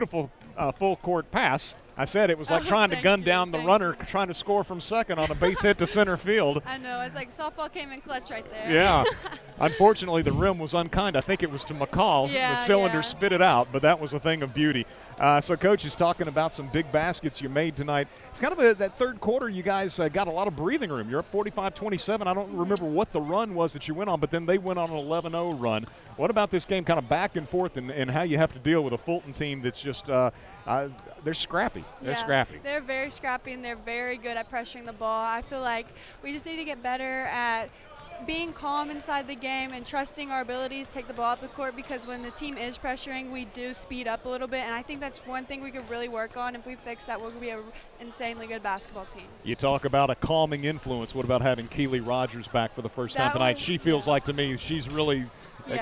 beautiful full court pass. I said it was like trying to gun down the runner, trying to score from second on a base hit to center field. I know. It's like softball came in clutch right there. Yeah. Unfortunately, the rim was unkind. I think it was to McCall. Yeah, the cylinder yeah. spit it out, but that was a thing of beauty. So Coach is talking about some big baskets you made tonight. It's kind of that third quarter you guys got a lot of breathing room. You're up 45-27. I don't remember what the run was that you went on, but then they went on an 11-0 run. What about this game kind of back and forth and how you have to deal with a Fulton team that's just they're scrappy. They're scrappy. They're very scrappy, and they're very good at pressuring the ball. I feel like we just need to get better at being calm inside the game and trusting our abilities to take the ball up the court, because when the team is pressuring, we do speed up a little bit, and I think that's one thing we could really work on. If we fix that, we'll be an insanely good basketball team. You talk about a calming influence. What about having Keely Rogers back for the first time tonight? She feels like, to me, she's really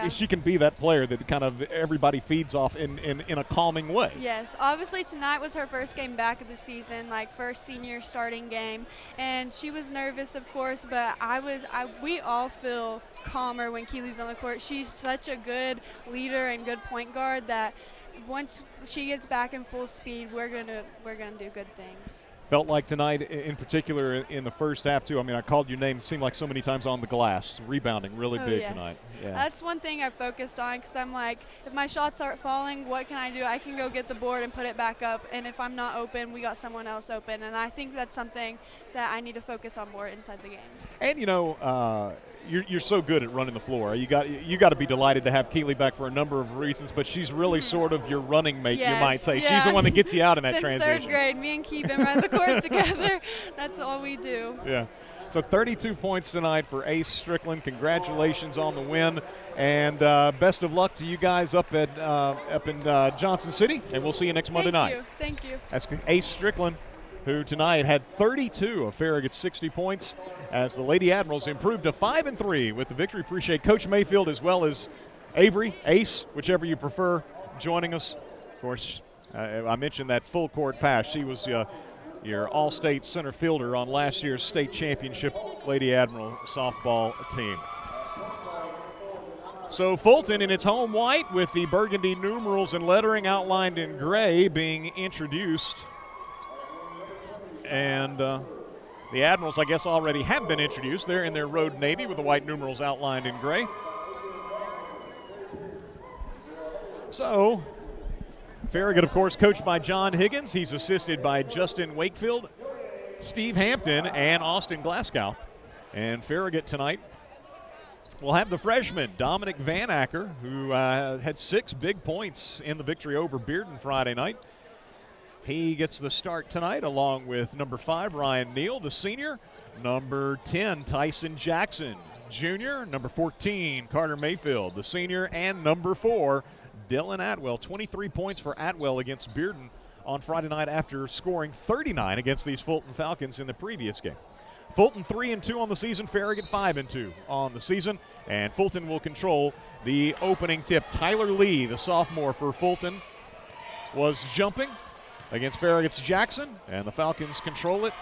she can be that player that kind of everybody feeds off in a calming way. Yes, obviously tonight was her first game back of the season, like first senior starting game, and she was nervous, of course, but we all feel calmer when Keely's on the court. She's such a good leader and good point guard that once she gets back in full speed, we're gonna do good things. Felt like tonight, in particular in the first half, too. I mean, I called your name, it seemed like so many times on the glass. Rebounding really big tonight. Yeah. That's one thing I focused on, because I'm like, if my shots aren't falling, what can I do? I can go get the board and put it back up, and if I'm not open, we got someone else open. And I think that's something that I need to focus on more inside the games. And, you're so good at running the floor. You got to be delighted to have Keely back for a number of reasons, but she's really sort of your running mate, you might say. Yeah. She's the one that gets you out in that Since transition. Since third grade, me and Keith been running the court together. That's all we do. Yeah. So 32 points tonight for Ace Strickland. Congratulations on the win, and best of luck to you guys up in Johnson City, and we'll see you next Monday night. Thank you. That's Ace Strickland, who tonight had 32 of Farragut's 60 points as the Lady Admirals improved to 5-3 with the victory. Appreciate Coach Mayfield as well as Avery, Ace, whichever you prefer, joining us. Of course, I mentioned that full court pass. She was your all-state center fielder on last year's state championship Lady Admiral softball team. So Fulton in its home white with the burgundy numerals and lettering outlined in gray being introduced. And the Admirals, I guess, already have been introduced. They're in their road navy with the white numerals outlined in gray. So Farragut, of course, coached by John Higgins. He's assisted by Justin Wakefield, Steve Hampton, and Austin Glasgow. And Farragut tonight will have the freshman, Dominic Van Acker, who had 6 big points in the victory over Bearden Friday night. He gets the start tonight along with number 5, Ryan Neal, the senior. Number 10, Tyson Jackson, junior. Number 14, Carter Mayfield, the senior. And number 4, Dylan Atwell. 23 points for Atwell against Bearden on Friday night after scoring 39 against these Fulton Falcons in the previous game. Fulton 3-2 on the season, Farragut 5-2 on the season, and Fulton will control the opening tip. Tyler Lee, the sophomore for Fulton, was jumping against Farragut's Jackson, and the Falcons control it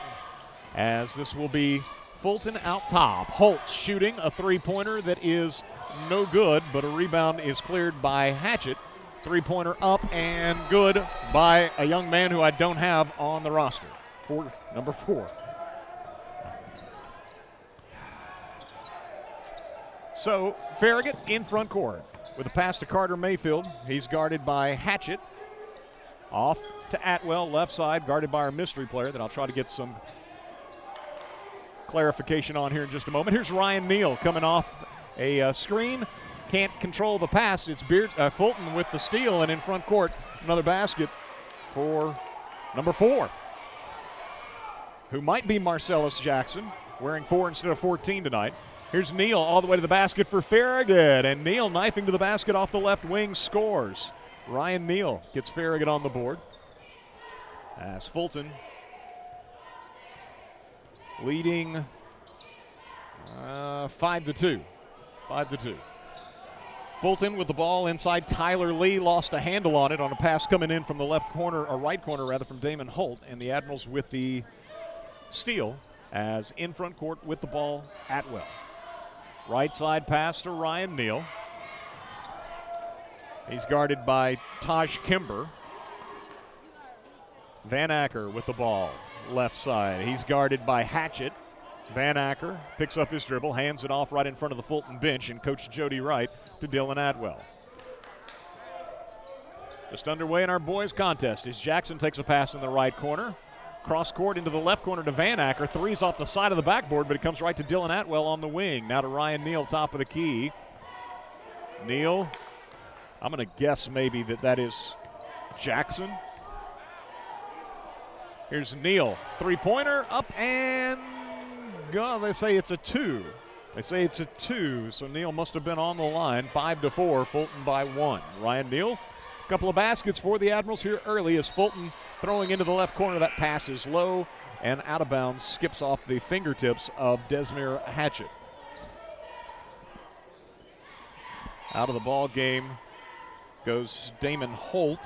as this will be Fulton out top. Holt shooting a three-pointer that is no good, but a rebound is cleared by Hatchett. Three-pointer up and good by a young man who I don't have on the roster, number 4. So Farragut in front court with a pass to Carter Mayfield. He's guarded by Hatchett. Off to Atwell, left side, guarded by our mystery player that I'll try to get some clarification on here in just a moment. Here's Ryan Neal coming off a screen. Can't control the pass. It's Fulton with the steal, and in front court, another basket for number 4, who might be Marcellus Jackson, wearing 4 instead of 14 tonight. Here's Neal all the way to the basket for Farragut, and Neal knifing to the basket off the left wing scores. Ryan Neal gets Farragut on the board as Fulton leading 5-2. 5-2. Fulton with the ball inside. Tyler Lee lost a handle on it on a pass coming in from the left corner, or right corner rather, from Damon Holt, and the Admirals with the steal as in front court with the ball, Atwell. Right side pass to Ryan Neal. He's guarded by Taj Kimber. Van Acker with the ball, left side. He's guarded by Hatchett. Van Acker picks up his dribble, hands it off right in front of the Fulton bench, and Coach Jody Wright to Dylan Atwell. Just underway in our boys contest as Jackson takes a pass in the right corner. Cross court into the left corner to Van Acker. Three's off the side of the backboard, but it comes right to Dylan Atwell on the wing. Now to Ryan Neal, top of the key. Neal, I'm going to guess maybe that is Jackson. Here's Neal, three-pointer, up and go. They say it's a two. So Neal must have been on the line. 5-4, Fulton by 1. Ryan Neal, a couple of baskets for the Admirals here early as Fulton throwing into the left corner. That pass is low and out of bounds, skips off the fingertips of Desmere Hatchett. Out of the ball game goes Damon Holt.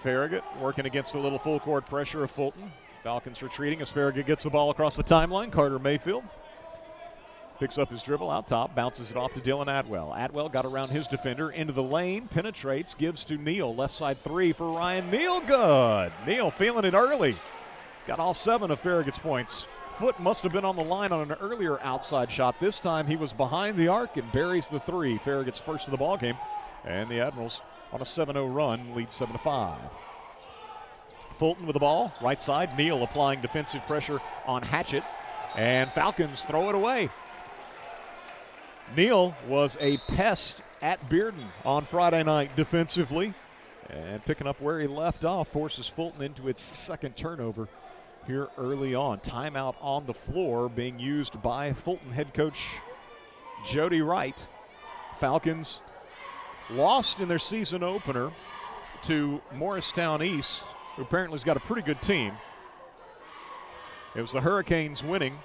Farragut working against a little full court pressure of Fulton. Falcons retreating as Farragut gets the ball across the timeline. Carter Mayfield picks up his dribble out top, bounces it off to Dylan Atwell. Atwell got around his defender, into the lane, penetrates, gives to Neal. Left side three for Ryan Neal, good. Neal feeling it early. Got all 7 of Farragut's points. Foot must have been on the line on an earlier outside shot. This time he was behind the arc and buries the 3. Farragut's first of the ball game. And the Admirals on a 7-0 run, lead 7-5. Fulton with the ball, right side. Neal applying defensive pressure on Hatchett. And Falcons throw it away. Neal was a pest at Bearden on Friday night defensively. And picking up where he left off forces Fulton into its second turnover here early on. Timeout on the floor being used by Fulton head coach Jody Wright. Falcons lost in their season opener to Morristown East, who apparently has got a pretty good team. It was the Hurricanes winning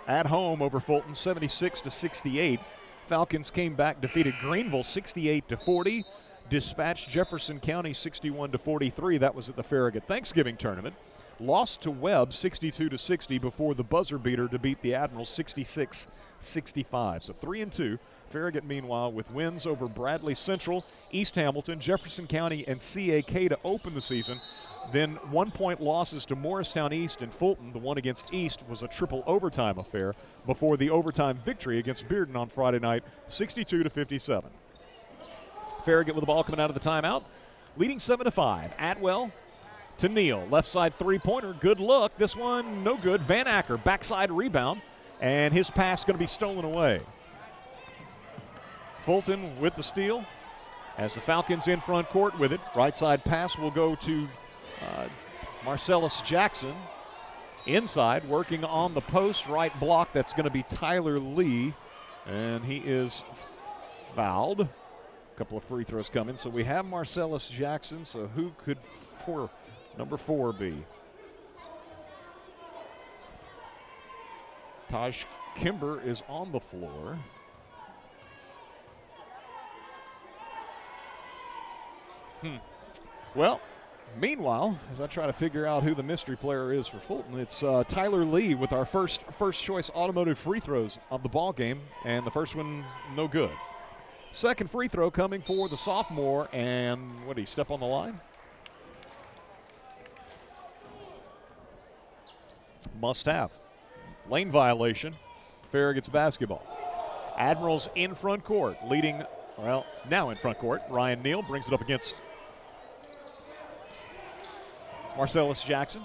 at home over Fulton 76-68. Falcons came back, defeated Greenville 68-40, dispatched Jefferson County 61-43. That was at the Farragut Thanksgiving tournament. Lost to Webb 62-60 before the buzzer beater to beat the Admirals 66-65. So 3-2. Farragut, meanwhile, with wins over Bradley Central, East Hamilton, Jefferson County, and CAK to open the season. Then 1-point losses to Morristown East and Fulton. The one against East was a triple overtime affair before the overtime victory against Bearden on Friday night, 62-57. Farragut with the ball coming out of the timeout, leading 7-5. Atwell to Neal, left side three-pointer, good look. This one no good. Van Acker, backside rebound, and his pass going to be stolen away. Fulton with the steal as the Falcons in front court with it. Right side pass will go to Marcellus Jackson. Inside, working on the post, right block. That's going to be Tyler Lee, and he is fouled. A couple of free throws coming. So we have Marcellus Jackson. So who could number 4 be? Taj Kimber is on the floor. Well, meanwhile, as I try to figure out who the mystery player is for Fulton, it's Tyler Lee with our first choice automotive free throws of the ball game, and the first one no good. Second free throw coming for the sophomore, and what did he step on the line? Must have. Lane violation. Farragut's basketball. Admirals in front court, leading, well, now in front court. Ryan Neal brings it up against Marcellus Jackson.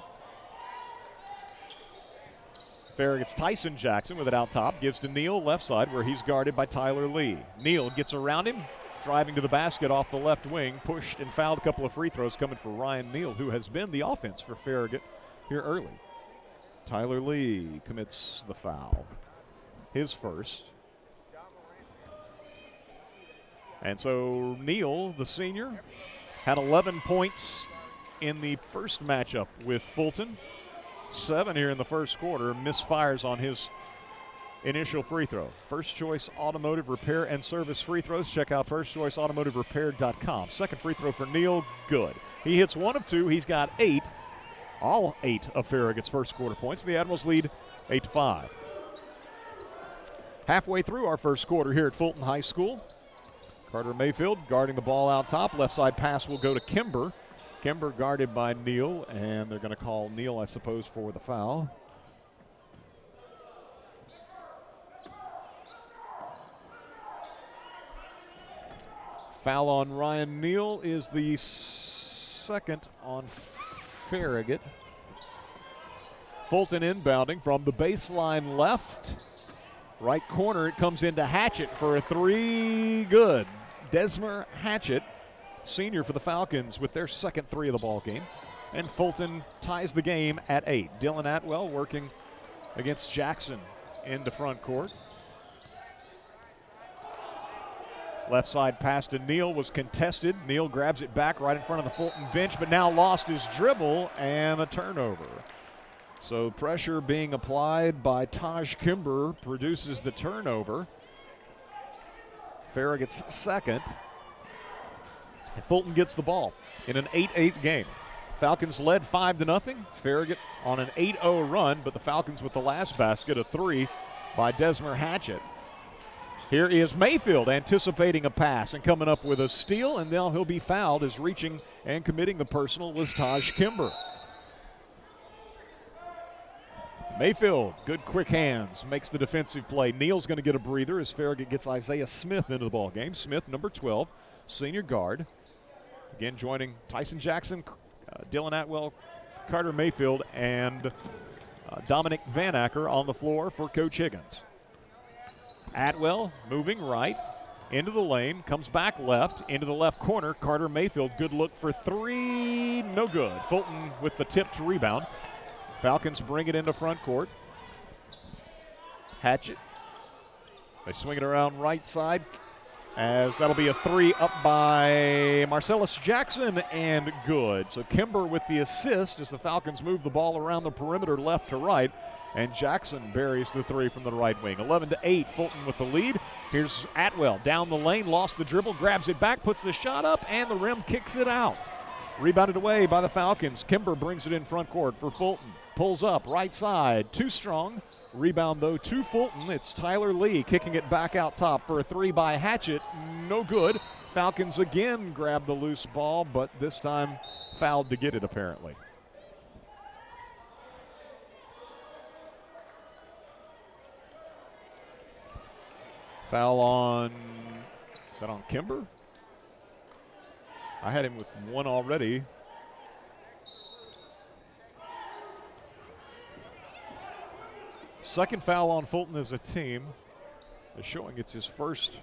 Farragut's Tyson Jackson with it out top. Gives to Neal, left side, where he's guarded by Tyler Lee. Neal gets around him, driving to the basket off the left wing. Pushed and fouled. A couple of free throws coming for Ryan Neal, who has been the offense for Farragut here early. Tyler Lee commits the foul. His first. And so Neal, the senior, had 11 points in the first matchup with Fulton. 7 here in the first quarter. Misfires on his initial free throw. First choice automotive repair and service free throws. Check out firstchoiceautomotiverepair.com. Second free throw for Neal, good. He hits 1 of 2. He's got 8. All 8 of Farragut's first quarter points. The Admirals lead 8-5. Halfway through our first quarter here at Fulton High School. Carter Mayfield guarding the ball out top. Left side pass will go to Kimber. Kimber guarded by Neal, and they're going to call Neal, I suppose, for the foul. Foul on Ryan Neal is the second on Farragut. Fulton inbounding from the baseline left. Right corner, it comes into Hatchett for a three. Good. Desmer Hatchett, senior for the Falcons, with their second three of the ball game. And Fulton ties the game at 8. Dylan Atwell working against Jackson into front court. Left side pass to Neal was contested. Neal grabs it back right in front of the Fulton bench, but now lost his dribble and a turnover. So pressure being applied by Taj Kimber produces the turnover. Farragut's second. And Fulton gets the ball in an 8-8 game. Falcons led 5-0. Farragut on an 8-0 run, but the Falcons with the last basket, a three by Desmer Hatchett. Here is Mayfield anticipating a pass and coming up with a steal, and now he'll be fouled as reaching and committing the personal was Taj Kimber. Mayfield, good quick hands, makes the defensive play. Neal's going to get a breather as Farragut gets Isaiah Smith into the ball game. Smith, number 12, senior guard. Again, joining Tyson Jackson, Dylan Atwell, Carter Mayfield, and Dominic Van Acker on the floor for Coach Higgins. Atwell moving right into the lane, comes back left into the left corner. Carter Mayfield, good look for three, no good. Fulton with the tipped rebound. Falcons bring it into front court. Hatchett, they swing it around right side as that'll be a three up by Marcellus Jackson and good. So Kimber with the assist as the Falcons move the ball around the perimeter left to right, and Jackson buries the three from the right wing. 11-8, Fulton with the lead. Here's Atwell down the lane, lost the dribble, grabs it back, puts the shot up, and the rim kicks it out. Rebounded away by the Falcons. Kimber brings it in front court for Fulton. Pulls up right side, too strong. Rebound though to Fulton. It's Tyler Lee kicking it back out top for a three by Hatchett. No good. Falcons again grab the loose ball, but this time fouled to get it apparently. Foul on, is that on Kimber? I had him with one already. Second foul on Fulton as a team. They're showing it's his first.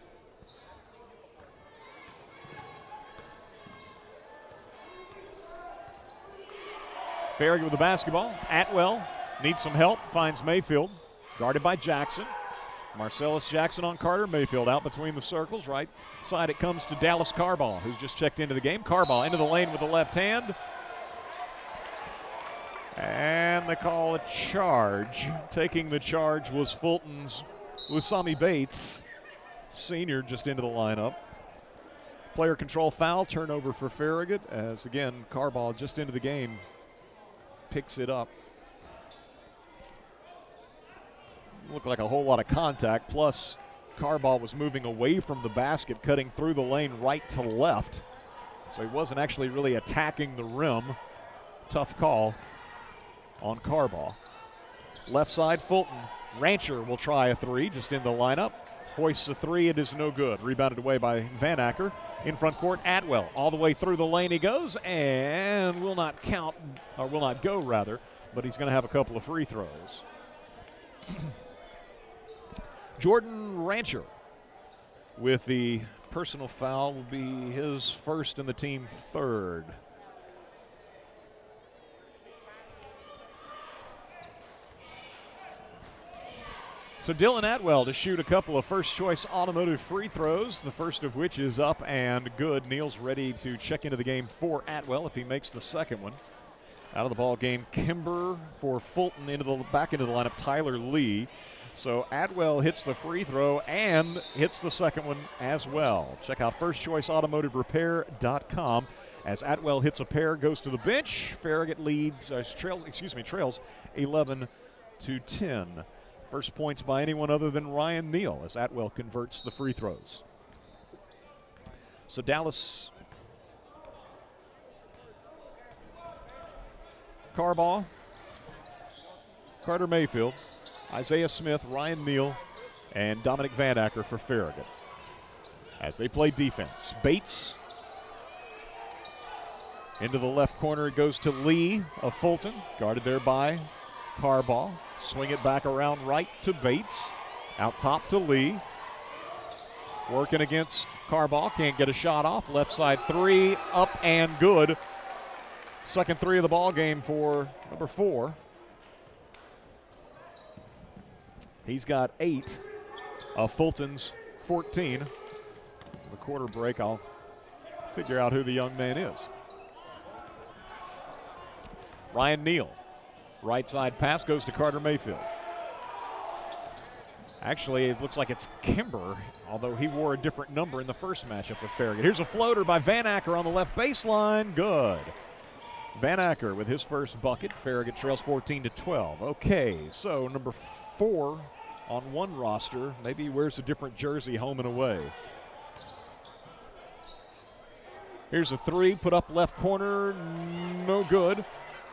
Farragut with the basketball. Atwell needs some help, finds Mayfield, guarded by Jackson. Marcellus Jackson on Carter Mayfield out between the circles. Right side it comes to Dallas Carbaugh, who's just checked into the game. Carbaugh into the lane with the left hand. And they call a charge. Taking the charge was Fulton's Lusami Bates, senior, just into the lineup. Player control foul, turnover for Farragut, as again, Carbaugh just into the game, picks it up. Looked like a whole lot of contact, plus Carbaugh was moving away from the basket, cutting through the lane right to left. So he wasn't actually really attacking the rim. Tough call on Carbaugh. Left side, Fulton. Rancher will try a three, just in the lineup. Hoists a three, it is no good. Rebounded away by Van Acker. In front court, Atwell. All the way through the lane he goes, and will not count, or will not go rather, but he's going to have a couple of free throws. Jordan Rancher with the personal foul will be his first and the team third. So Dylan Atwell to shoot a couple of first-choice automotive free throws, the first of which is up and good. Neal's ready to check into the game for Atwell if he makes the second one. Out of the ball game, Kimber for Fulton, back into the lineup, Tyler Lee. So Atwell hits the free throw and hits the second one as well. Check out firstchoiceautomotiverepair.com. As Atwell hits a pair, goes to the bench. Farragut trails 11-10. First points by anyone other than Ryan Neal as Atwell converts the free throws. So Dallas Carball, Carter Mayfield, Isaiah Smith, Ryan Neal, and Dominic Van Acker for Farragut. As they play defense, Bates into the left corner. It goes to Lee of Fulton, guarded there by Carball. Swing it back around right to Bates. Out top to Lee. Working against Carball, can't get a shot off. Left side three, up and good. Second three of the ball game for number 4. He's got 8 of Fulton's 14. The quarter break, I'll figure out who the young man is. Ryan Neal, right side pass goes to Carter Mayfield. Actually, it looks like it's Kimber, although he wore a different number in the first matchup with Farragut. Here's a floater by Van Acker on the left baseline. Good. Van Acker with his first bucket. Farragut trails 14-12. Okay, so number 4 on one roster. Maybe he wears a different jersey home and away. Here's a 3, put up left corner, no good.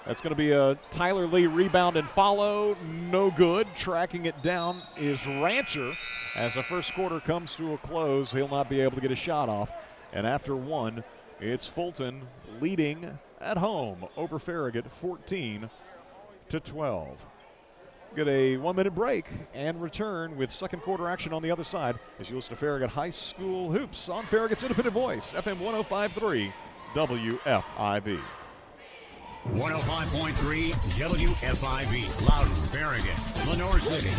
That's going to be a Tyler Lee rebound and follow, no good. Tracking it down is Rancher. As the first quarter comes to a close, he'll not be able to get a shot off. And after 1, it's Fulton leading at home over Farragut 14-12. Get a 1-minute break and return with second quarter action on the other side as you listen to Farragut High School Hoops on Farragut's Independent Voice, FM 105.3 WFIB. 105.3 WFIB, Loudon, Farragut, Lenore City.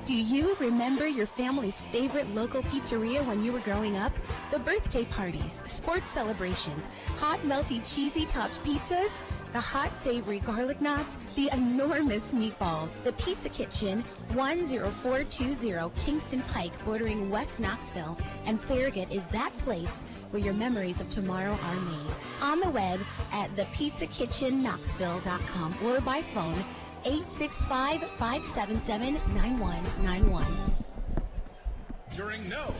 Do you remember your family's favorite local pizzeria when you were growing up? The birthday parties, sports celebrations, hot, melty, cheesy topped pizzas, the hot, savory garlic knots, the enormous meatballs. The Pizza Kitchen, 10420 Kingston Pike, bordering West Knoxville, and Farragut is that place where your memories of tomorrow are made. On the web at thepizzakitchenknoxville.com or by phone 865-577-9191. During November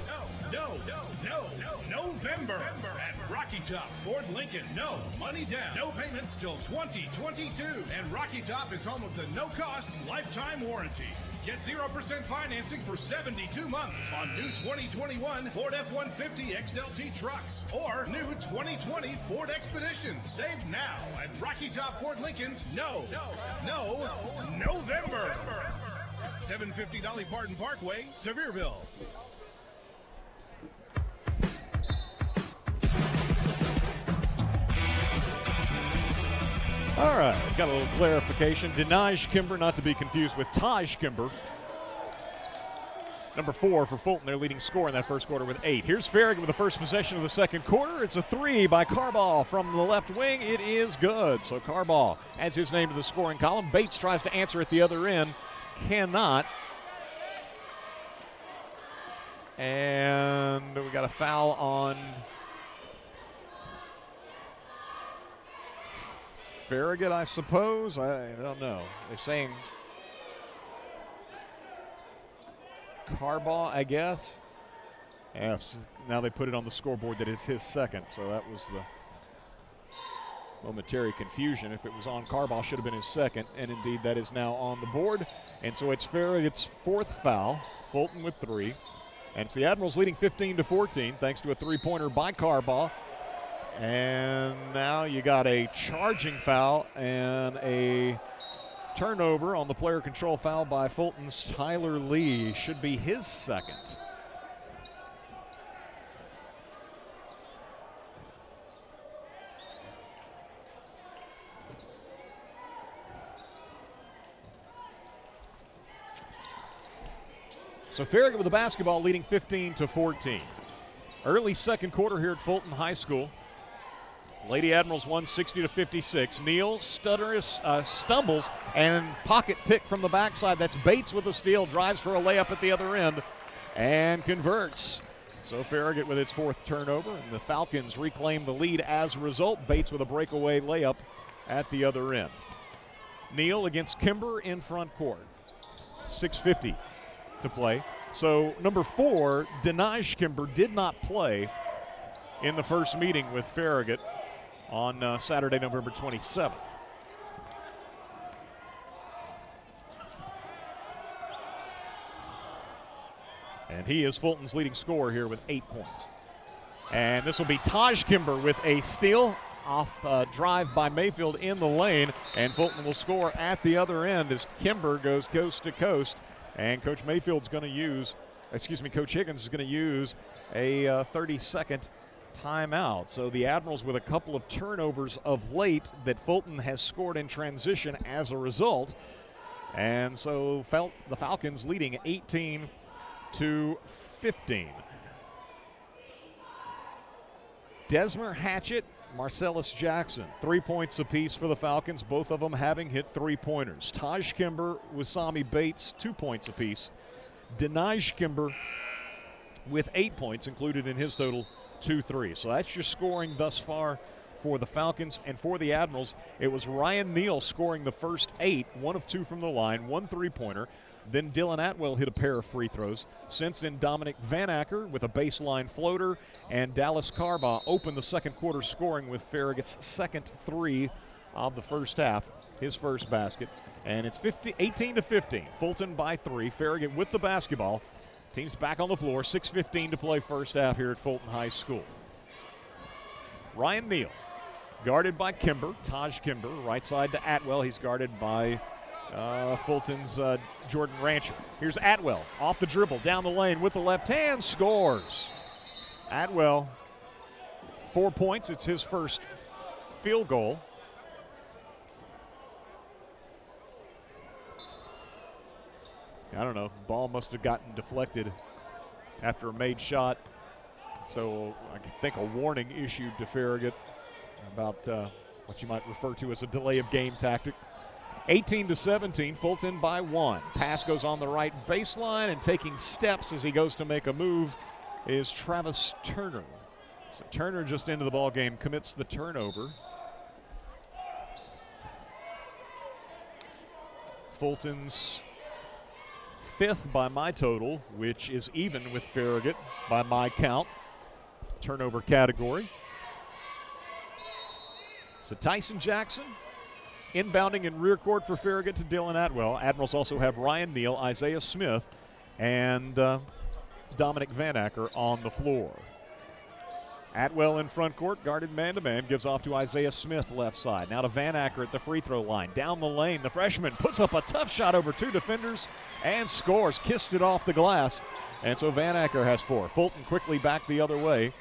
at Rocky Top Ford Lincoln. No money down, no payments till 2022. And Rocky Top is home of the no-cost lifetime warranty. Get 0% financing for 72 months on new 2021 Ford F-150 XLT trucks or new 2020 Ford Expedition. Save now at Rocky Top Ford Lincoln's November. 750 Dolly Parton Parkway, Sevierville. All right, got a little clarification. Denaj Kimber, not to be confused with Taj Kimber. Number 4 for Fulton, their leading scorer in that first quarter with 8. Here's Farragut with the first possession of the second quarter. It's a 3 by Carball from the left wing. It is good. So Carball adds his name to the scoring column. Bates tries to answer at the other end. Cannot. And we got a foul on Farragut, I suppose. I don't know. They're saying Carball, I guess. Yes, now they put it on the scoreboard that it's his second, so that was the momentary confusion. If it was on Carball, should have been his second, and indeed that is now on the board. And so it's Farragut's 4th foul, Fulton with 3. And it's the Admirals leading 15-14 thanks to a 3-pointer by Carball. And now you got a charging foul and a turnover on the player control foul by Fulton's Tyler Lee. Should be his second. So Farragut with the basketball leading 15-14. Early second quarter here at Fulton High School. Lady Admirals won 60-56. Neal stumbles and pocket pick from the backside. That's Bates with the steal, drives for a layup at the other end and converts. So Farragut with its 4th turnover, and the Falcons reclaim the lead as a result. Bates with a breakaway layup at the other end. Neal against Kimber in front court. 6:50 to play. So number 4, Denaj Kimber, did not play in the first meeting with Farragut on Saturday, November 27th. And he is Fulton's leading scorer here with 8 points. And this will be Taj Kimber with a steal off drive by Mayfield in the lane. And Fulton will score at the other end as Kimber goes coast to coast. And Coach Higgins is going to use a 30-second timeout. So the Admirals with a couple of turnovers of late that Fulton has scored in transition as a result. And so the Falcons leading 18-15. Desmer Hatchett, Marcellus Jackson, 3 points apiece for the Falcons, both of them having hit three-pointers. Taj Kimber with Sami Bates, 2 points apiece. Denij Kimber with 8 points included in his total 2 threes. So that's your scoring thus far for the Falcons. And for the Admirals, it was Ryan Neal scoring the first 8, 1 of 2 from the line, 1 3-pointer. Then Dylan Atwell hit a pair of free throws. Since then, Dominic Van Acker with a baseline floater, and Dallas Carbaugh opened the second quarter scoring with Farragut's second 3 of the first half, his first basket. And it's 18-15. Fulton by 3. Farragut with the basketball. Team's back on the floor. 6:15 to play first half here at Fulton High School. Ryan Neal guarded by Kimber. Taj Kimber right side to Atwell. He's guarded by Fulton's Jordan Rancher. Here's Atwell off the dribble, down the lane with the left hand, scores. Atwell, 4 points. It's his first field goal. I don't know, ball must have gotten deflected after a made shot. So I think a warning issued to Farragut about what you might refer to as a delay of game tactic. 18-17, Fulton by 1. Pass goes on the right baseline, and taking steps as he goes to make a move is Travis Turner. So Turner just into the ball game commits the turnover. Fulton's 5th by my total, which is even with Farragut by my count. Turnover category. So Tyson Jackson inbounding in rear court for Farragut to Dylan Atwell. Admirals also have Ryan Neal, Isaiah Smith, and Dominic Van Acker on the floor. Atwell in front court, guarded man-to-man, gives off to Isaiah Smith left side. Now to Van Acker at the free throw line. Down the lane, the freshman puts up a tough shot over 2 defenders and scores. Kissed it off the glass, and so Van Acker has 4. Fulton quickly back the other way.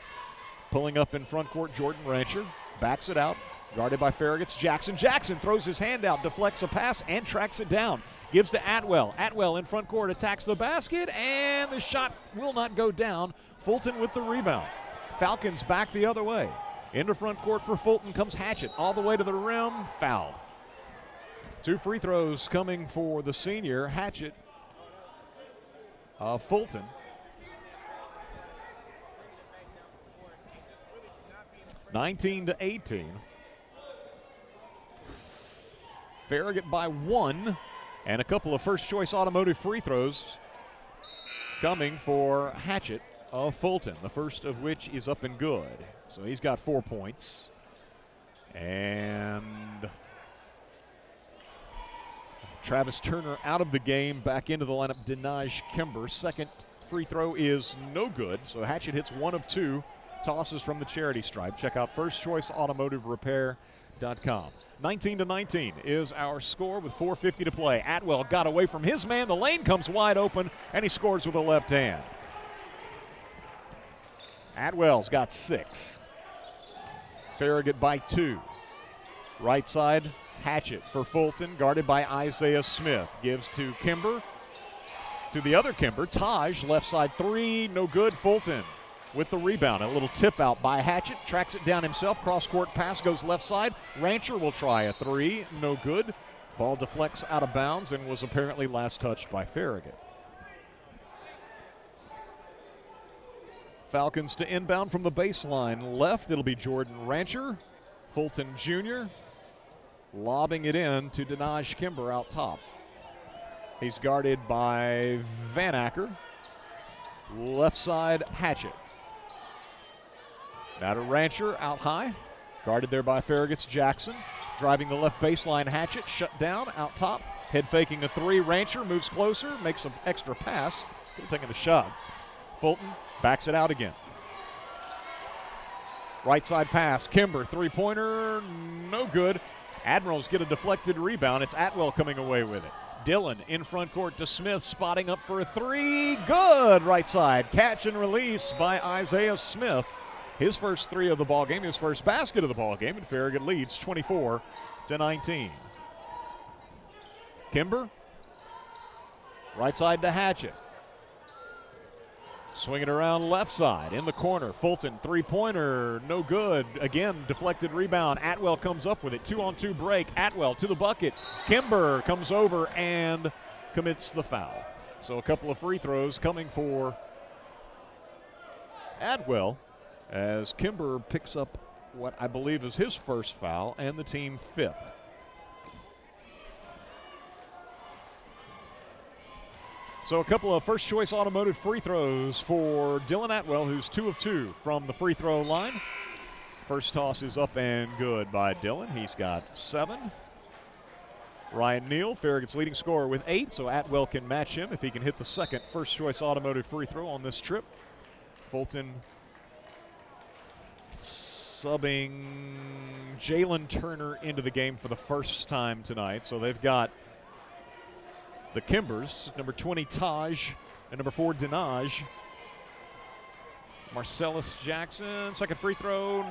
Pulling up in front court, Jordan Rancher backs it out. Guarded by Farragut's Jackson. Jackson throws his hand out, deflects a pass, and tracks it down. Gives to Atwell. Atwell in front court attacks the basket, and the shot will not go down. Fulton with the rebound. Falcons back the other way. Into front court for Fulton comes Hatchett. All the way to the rim, foul. 2 free throws coming for the senior, Hatchett of Fulton. (19-18). Farragut by 1, and a couple of first-choice automotive free throws coming for Hatchett of Fulton, the first of which is up and good. So he's got 4 points. And Travis Turner out of the game, back into the lineup, Denij Kimber. Second free throw is no good, so Hatchett hits 1 of 2, tosses from the charity stripe. Check out firstchoiceautomotiverepair.com. 19-19 is our score with 4:50 to play. Atwell got away from his man. The lane comes wide open, and he scores with a left hand. Atwell's got 6. Farragut by 2. Right side, Hatchett for Fulton, guarded by Isaiah Smith. Gives to Kimber. To the other Kimber, Taj, left side 3, no good. Fulton with the rebound. A little tip out by Hatchett, tracks it down himself. Cross-court pass goes left side. Rancher will try a 3, no good. Ball deflects out of bounds and was apparently last touched by Farragut. Falcons to inbound from the baseline left. It'll be Jordan Rancher, Fulton Jr., lobbing it in to Denij Kimber out top. He's guarded by Van Acker. Left side, Hatchett. Now to Rancher out high. Guarded there by Farragut's Jackson. Driving the left baseline, Hatchett shut down out top. Head faking a 3. Rancher moves closer, makes an extra pass. Could have taken a shot. Fulton backs it out again. Right side pass, Kimber, three-pointer, no good. Admirals get a deflected rebound. It's Atwell coming away with it. Dillon in front court to Smith, spotting up for a three. Good right side. Catch and release by Isaiah Smith. His first three of the ball game, his first basket of the ball game, and Farragut leads 24-19. Kimber, right side to Hatchett. Swing it around left side in the corner. Fulton, three-pointer, no good. Again, deflected rebound. Atwell comes up with it. 2-on-2 break. Atwell to the bucket. Kimber comes over and commits the foul. So a couple of free throws coming for Atwell as Kimber picks up what I believe is his first foul and the team fifth. So a couple of first-choice automotive free throws for Dylan Atwell, who's 2 of 2 from the free throw line. First toss is up and good by Dylan. He's got 7. Ryan Neal, Farragut's leading scorer, with 8, so Atwell can match him if he can hit the second first-choice automotive free throw on this trip. Fulton subbing Jalen Turner into the game for the first time tonight, so they've got the Kimbers, number 20 Taj and number 4 Dinaj. Marcellus Jackson, second free throw,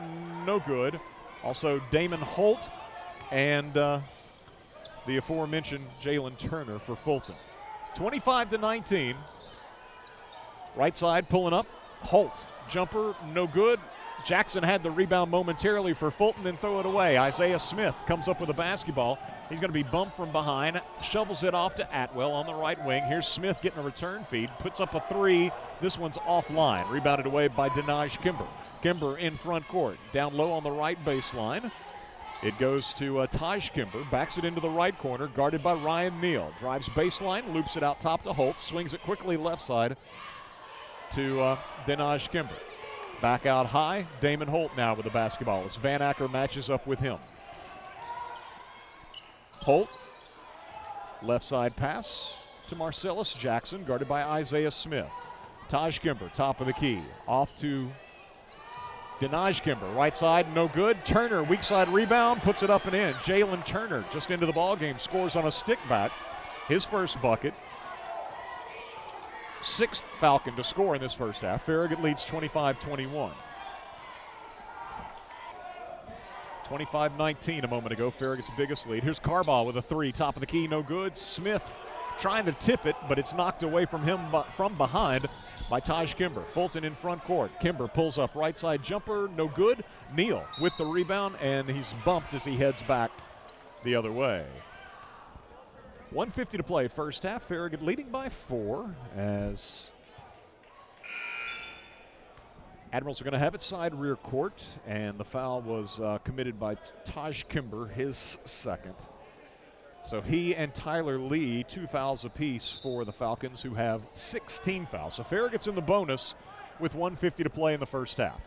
no good. Also Damon Holt and the aforementioned Jalen Turner for Fulton. 25-19. Right side pulling up. Holt, jumper, no good. Jackson had the rebound momentarily for Fulton, then throw it away. Isaiah Smith comes up with a basketball. He's going to be bumped from behind, shovels it off to Atwell on the right wing. Here's Smith getting a return feed, puts up a three. This one's offline, rebounded away by Dinaj Kimber. Kimber in front court, down low on the right baseline. It goes to Taj Kimber, backs it into the right corner, guarded by Ryan Neal. Drives baseline, loops it out top to Holt, swings it quickly left side to Dinaj Kimber. Back out high, Damon Holt now with the basketball as Van Acker matches up with him. Holt, left side pass to Marcellus Jackson, guarded by Isaiah Smith. Taj Kimber, top of the key, off to Dinaj Kimber, right side, no good. Turner, weak side rebound, puts it up and in. Jalen Turner just into the ball game, scores on a stick back, his first bucket. Sixth Falcon to score in this first half. Farragut leads 25-21. 25-19 a moment ago, Farragut's biggest lead. Here's Carbaugh with a three, top of the key, no good. Smith trying to tip it, but it's knocked away from him from behind by Taj Kimber. Fulton in front court. Kimber pulls up right side jumper, no good. Neal with the rebound, and he's bumped as he heads back the other way. 1:50 to play first half. Farragut leading by 4 as Admirals are going to have it side rear court, and the foul was committed by Taj Kimber, his second. So he and Tyler Lee, 2 fouls apiece for the Falcons, who have 16 fouls. So Farragut's in the bonus with 1:50 to play in the first half.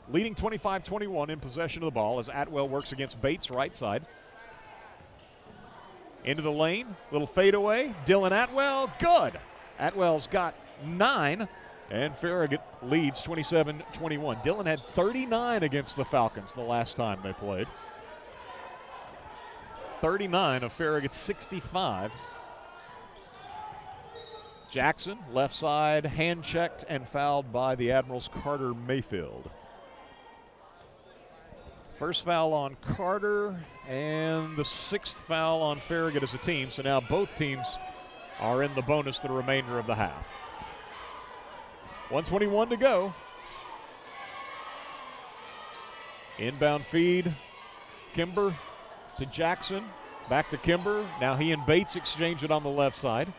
Leading 25-21 in possession of the ball as Atwell works against Bates right side. Into the lane, little fadeaway. Dylan Atwell, good. Atwell's got 9, and Farragut leads 27-21. Dylan had 39 against the Falcons the last time they played. 39 of Farragut's 65. Jackson, left side, hand-checked and fouled by the Admirals' Carter Mayfield. First foul on Carter and the 6th foul on Farragut as a team. So now both teams are in the bonus the remainder of the half. 1:21 to go. Inbound feed. Kimber to Jackson. Back to Kimber. Now he and Bates exchange it on the left side.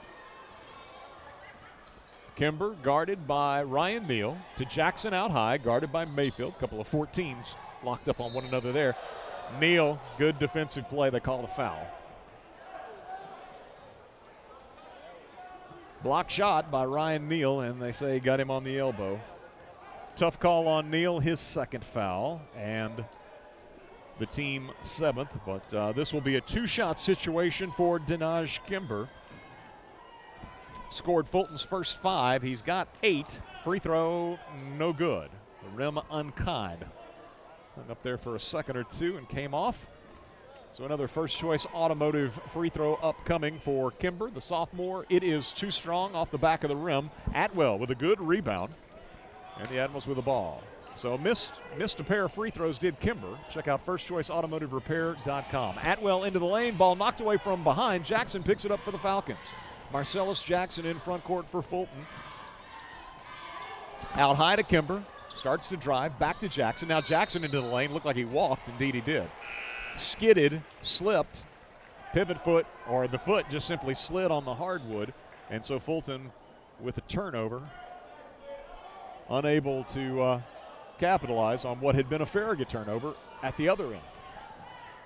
Kimber guarded by Ryan Neal to Jackson out high, guarded by Mayfield. Couple of 14s locked up on one another there. Neal, good defensive play. They call a foul. Block shot by Ryan Neal, and they say got him on the elbow. Tough call on Neal, his second foul, and the team 7th. But this will be a 2-shot situation for Dinaj Kimber. scored Fulton's first 5. He's got 8. Free throw, no good. The rim unkind. Hung up there for a second or two and came off. So another first choice automotive free throw upcoming for Kimber, the sophomore. It is too strong off the back of the rim. Atwell with a good rebound. And the Admirals with the ball. So missed a pair of free throws did Kimber. Check out firstchoiceautomotiverepair.com. Atwell into the lane, ball knocked away from behind. Jackson picks it up for the Falcons. Marcellus Jackson in front court for Fulton. Out high to Kimber. Starts to drive, back to Jackson. Now Jackson into the lane. Looked like he walked. Indeed he did. Skidded, slipped, pivot foot, or the foot just simply slid on the hardwood. And so Fulton with a turnover, unable to capitalize on what had been a Farragut turnover at the other end.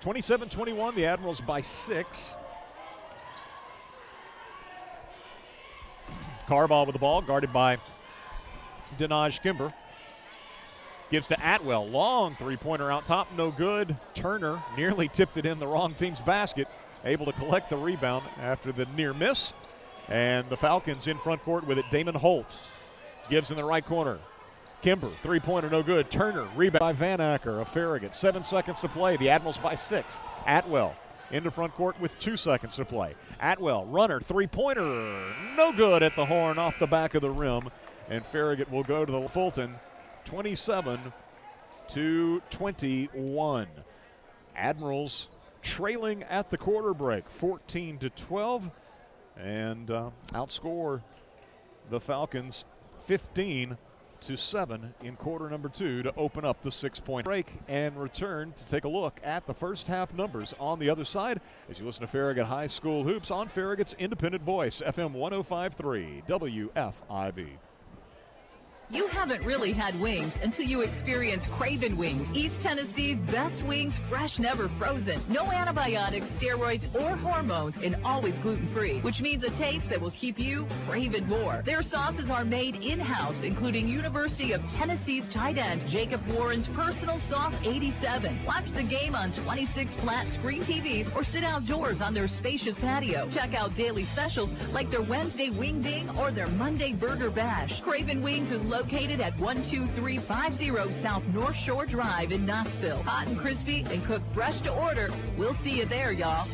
27-21, the Admirals by 6. Carball with the ball, guarded by Denaj Kimber. Gives to Atwell, long three-pointer out top, no good. Turner nearly tipped it in the wrong team's basket, able to collect the rebound after the near miss. And the Falcons in front court with it. Damon Holt gives in the right corner. Kimber, three-pointer, no good. Turner, rebound by Van Acker of Farragut. 7 seconds to play. The Admirals by 6. Atwell into front court with 2 seconds to play. Atwell, runner, three-pointer, no good at the horn off the back of the rim. And Farragut will go to the Fulton 27-21. Admirals trailing at the quarter break 14-12 and outscore the Falcons 15-7 in quarter number 2 to open up the 6-point break and return to take a look at the first half numbers on the other side as you listen to Farragut High School Hoops on Farragut's independent voice, FM 105.3 WFIV. You haven't really had wings until you experience Craven Wings, East Tennessee's best wings, fresh, never frozen. No antibiotics, steroids, or hormones, and always gluten-free, which means a taste that will keep you craving more. Their sauces are made in-house, including University of Tennessee's tight end Jacob Warren's Personal Sauce 87. Watch the game on 26 flat screen TVs or sit outdoors on their spacious patio. Check out daily specials like their Wednesday Wing Ding or their Monday Burger Bash. Craven Wings is located at 12350 South North Shore Drive in Knoxville. Hot and crispy and cooked fresh to order. We'll see you there, y'all.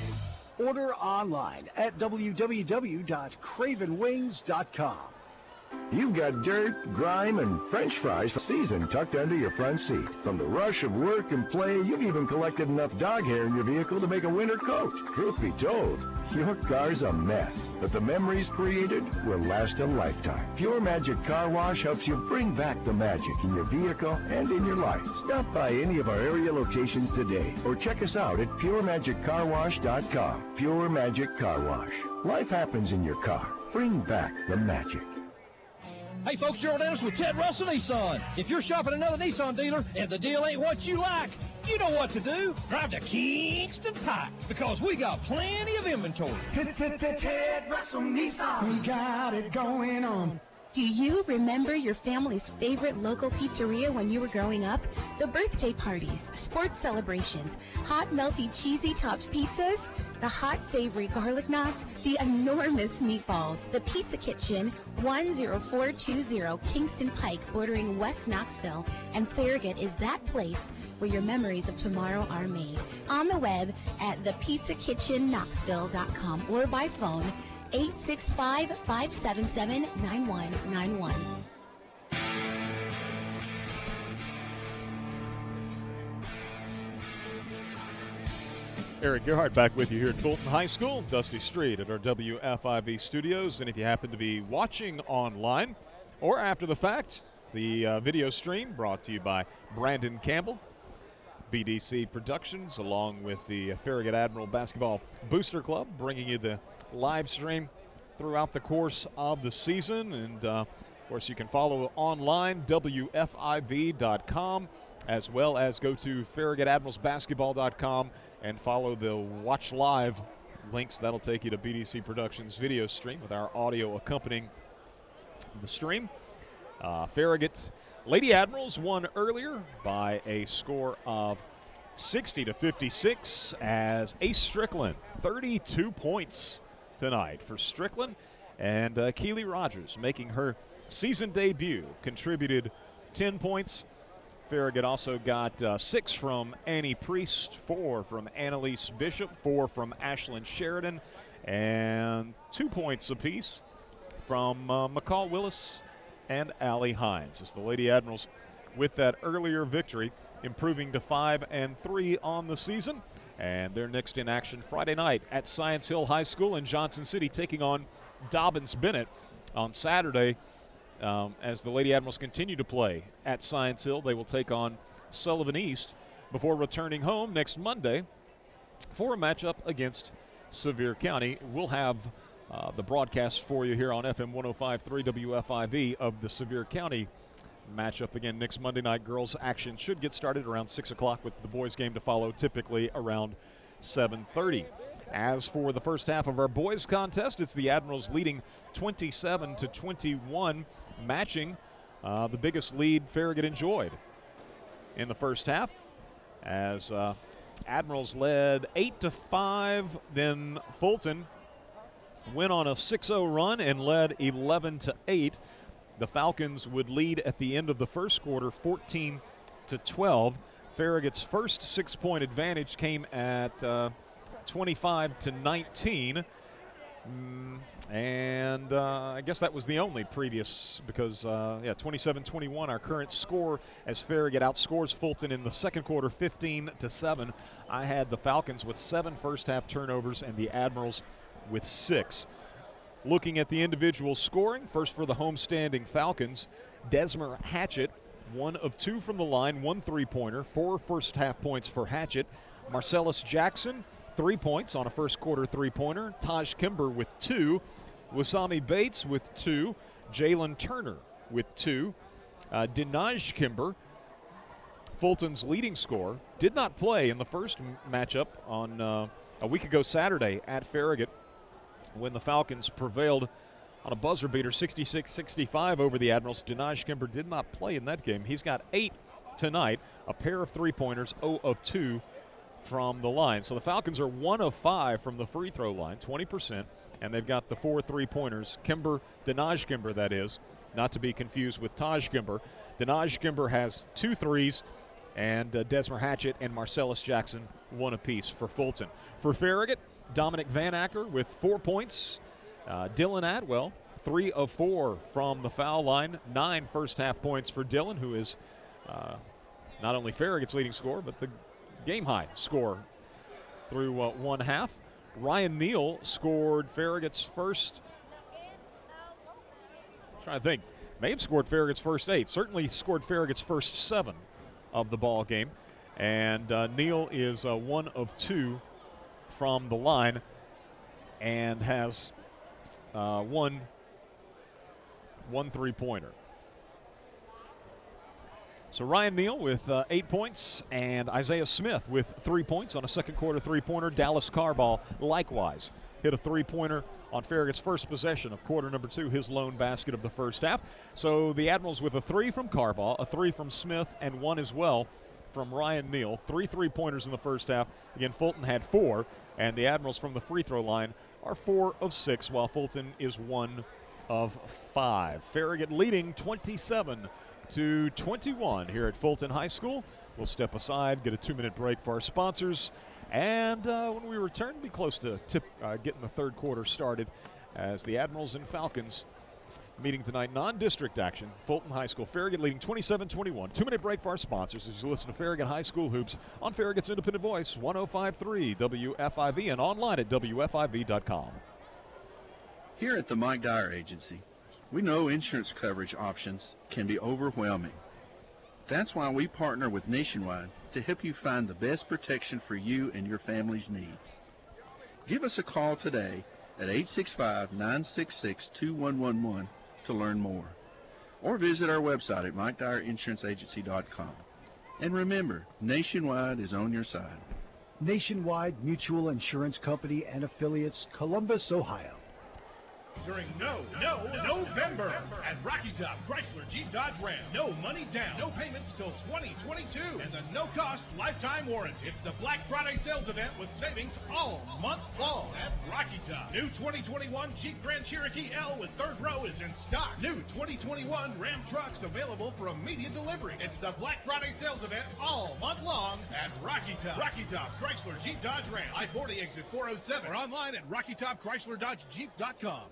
Order online at www.cravenwings.com. You've got dirt, grime, and French fries for season tucked under your front seat. From the rush of work and play, you've even collected enough dog hair in your vehicle to make a winter coat. Truth be told, your car's a mess, but the memories created will last a lifetime. Pure Magic Car Wash helps you bring back the magic in your vehicle and in your life. Stop by any of our area locations today or check us out at puremagiccarwash.com. Pure Magic Car Wash. Life happens in your car. Bring back the magic. Hey folks, Gerald Anderson with Ted Russell Nissan. If you're shopping another Nissan dealer and the deal ain't what you like, you know what to do. Drive to Kingston Pike because we got plenty of inventory. Ted Russell Nissan. We got it going on. Do you remember your family's favorite local pizzeria when you were growing up? The birthday parties, sports celebrations, hot, melty, cheesy topped pizzas, the hot, savory garlic knots, the enormous meatballs. The Pizza Kitchen, 10420 Kingston Pike, bordering West Knoxville, and Farragut is that place where your memories of tomorrow are made. On the web at thepizzakitchenknoxville.com or by phone 865-577-9191. Eric Gerhardt back with you here at Fulton High School, Dusty Street at our WFIV studios. And if you happen to be watching online or after the fact, the video stream brought to you by Brandon Campbell, BDC Productions, along with the Farragut Admiral Basketball Booster Club, bringing you the live stream throughout the course of the season. And of course you can follow online, WFIV.com, as well as go to FarragutAdmiralsBasketball.com and follow the Watch Live links. That'll take you to BDC Productions video stream with our audio accompanying the stream. Farragut Lady Admirals won earlier by a score of 60-56 as Ace Strickland, 32 points tonight for Strickland. And Keely Rogers making her season debut, contributed 10 points. Farragut also got 6 from Annie Priest, 4 from Annalise Bishop, 4 from Ashlyn Sheridan, and 2 points apiece from McCall Willis and Allie Hines. As the Lady Admirals, with that earlier victory, improving to 5-3 on the season. And they're next in action Friday night at Science Hill High School in Johnson City, taking on Dobbins Bennett. On Saturday, as the Lady Admirals continue to play at Science Hill, they will take on Sullivan East before returning home next Monday for a matchup against Sevier County. We'll have the broadcast for you here on FM 105.3 WFIV of the Sevier County matchup again next Monday night. Girls action should get started around 6 o'clock with the boys game to follow, typically around 7:30. As for the first half of our boys contest, it's the Admirals leading 27-21, matching the biggest lead Farragut enjoyed in the first half, as Admirals led 8-5. Then Fulton went on a 6-0 run and led 11-8. The Falcons would lead at the end of the first quarter 14-12. Farragut's first 6-point advantage came at 25-19. And I guess that was the only previous, because 27-21 our current score, as Farragut outscores Fulton in the second quarter 15-7. I had the Falcons with 7 first half turnovers and the Admirals with 6. Looking at the individual scoring, first for the homestanding Falcons, Desmer Hatchett, 1 of 2 from the line, 1 3-pointer, 4 first half points for Hatchett. Marcellus Jackson, 3 points on a first quarter 3-pointer. Taj Kimber with 2. Wasami Bates with 2. Jalen Turner with 2. Dinaj Kimber, Fulton's leading scorer, did not play in the first matchup on a week ago Saturday at Farragut, when the Falcons prevailed on a buzzer beater 66-65 over the Admirals. Dinaj Kimber did not play in that game. He's got 8 tonight, a pair of 3-pointers, 0 of 2 from the line. So the Falcons are 1 of 5 from the free throw line, 20%, and they've got the 4 3-pointers. Kimber, Dinaj Kimber, that is, not to be confused with Taj Kimber. Dinaj Kimber has 2 threes, and Desmer Hatchett and Marcellus Jackson 1 apiece for Fulton. For Farragut, Dominic Van Acker with 4 points. Dylan Adwell, 3 of 4 from the foul line. 9 first half points for Dylan, who is not only Farragut's leading scorer, but the game high scorer through one half. Ryan Neal scored Farragut's first, trying to think, may have scored Farragut's first 8, certainly scored Farragut's first 7 of the ball game. And Neal is 1 of 2 from the line and has one 3-pointer. So Ryan Neal with 8 points, and Isaiah Smith with 3 points on a second quarter 3-pointer. Dallas Carball likewise hit a 3-pointer on Farragut's first possession of quarter number 2, his lone basket of the first half. So the Admirals with a 3 from Carball, a 3 from Smith, and 1 as well from Ryan Neal. 3 3-pointers in the first half. Again, Fulton had 4, and the Admirals from the free throw line are 4 of 6, while Fulton is 1 of 5. Farragut leading 27-21 here at Fulton High School. We'll step aside, get a 2-minute break for our sponsors, and when we return, be close to getting the third quarter started as the Admirals and Falcons meeting tonight, non-district action, Fulton High School. Farragut leading 27-21. 2-minute break for our sponsors as you listen to Farragut High School Hoops on Farragut's independent voice, 105.3 WFIV, and online at WFIV.com. Here at the Mike Dyer Agency, we know insurance coverage options can be overwhelming. That's why we partner with Nationwide to help you find the best protection for you and your family's needs. Give us a call today at 865-966-2111 to learn more, or visit our website at MikeDyerInsuranceAgency.com. And remember, Nationwide is on your side. Nationwide Mutual Insurance Company and affiliates, Columbus, Ohio. during November at Rocky Top Chrysler Jeep Dodge Ram. No money down, no payments till 2022, and the no-cost lifetime warranty. It's the Black Friday sales event with savings all month long at Rocky Top. New 2021 Jeep Grand Cherokee L with third row is in stock. New 2021 Ram trucks available for immediate delivery. It's the Black Friday sales event all month long at Rocky Top. Rocky Top Chrysler Jeep Dodge Ram. I-40 exit 407 or online at RockyTopChryslerDodgeJeep.com.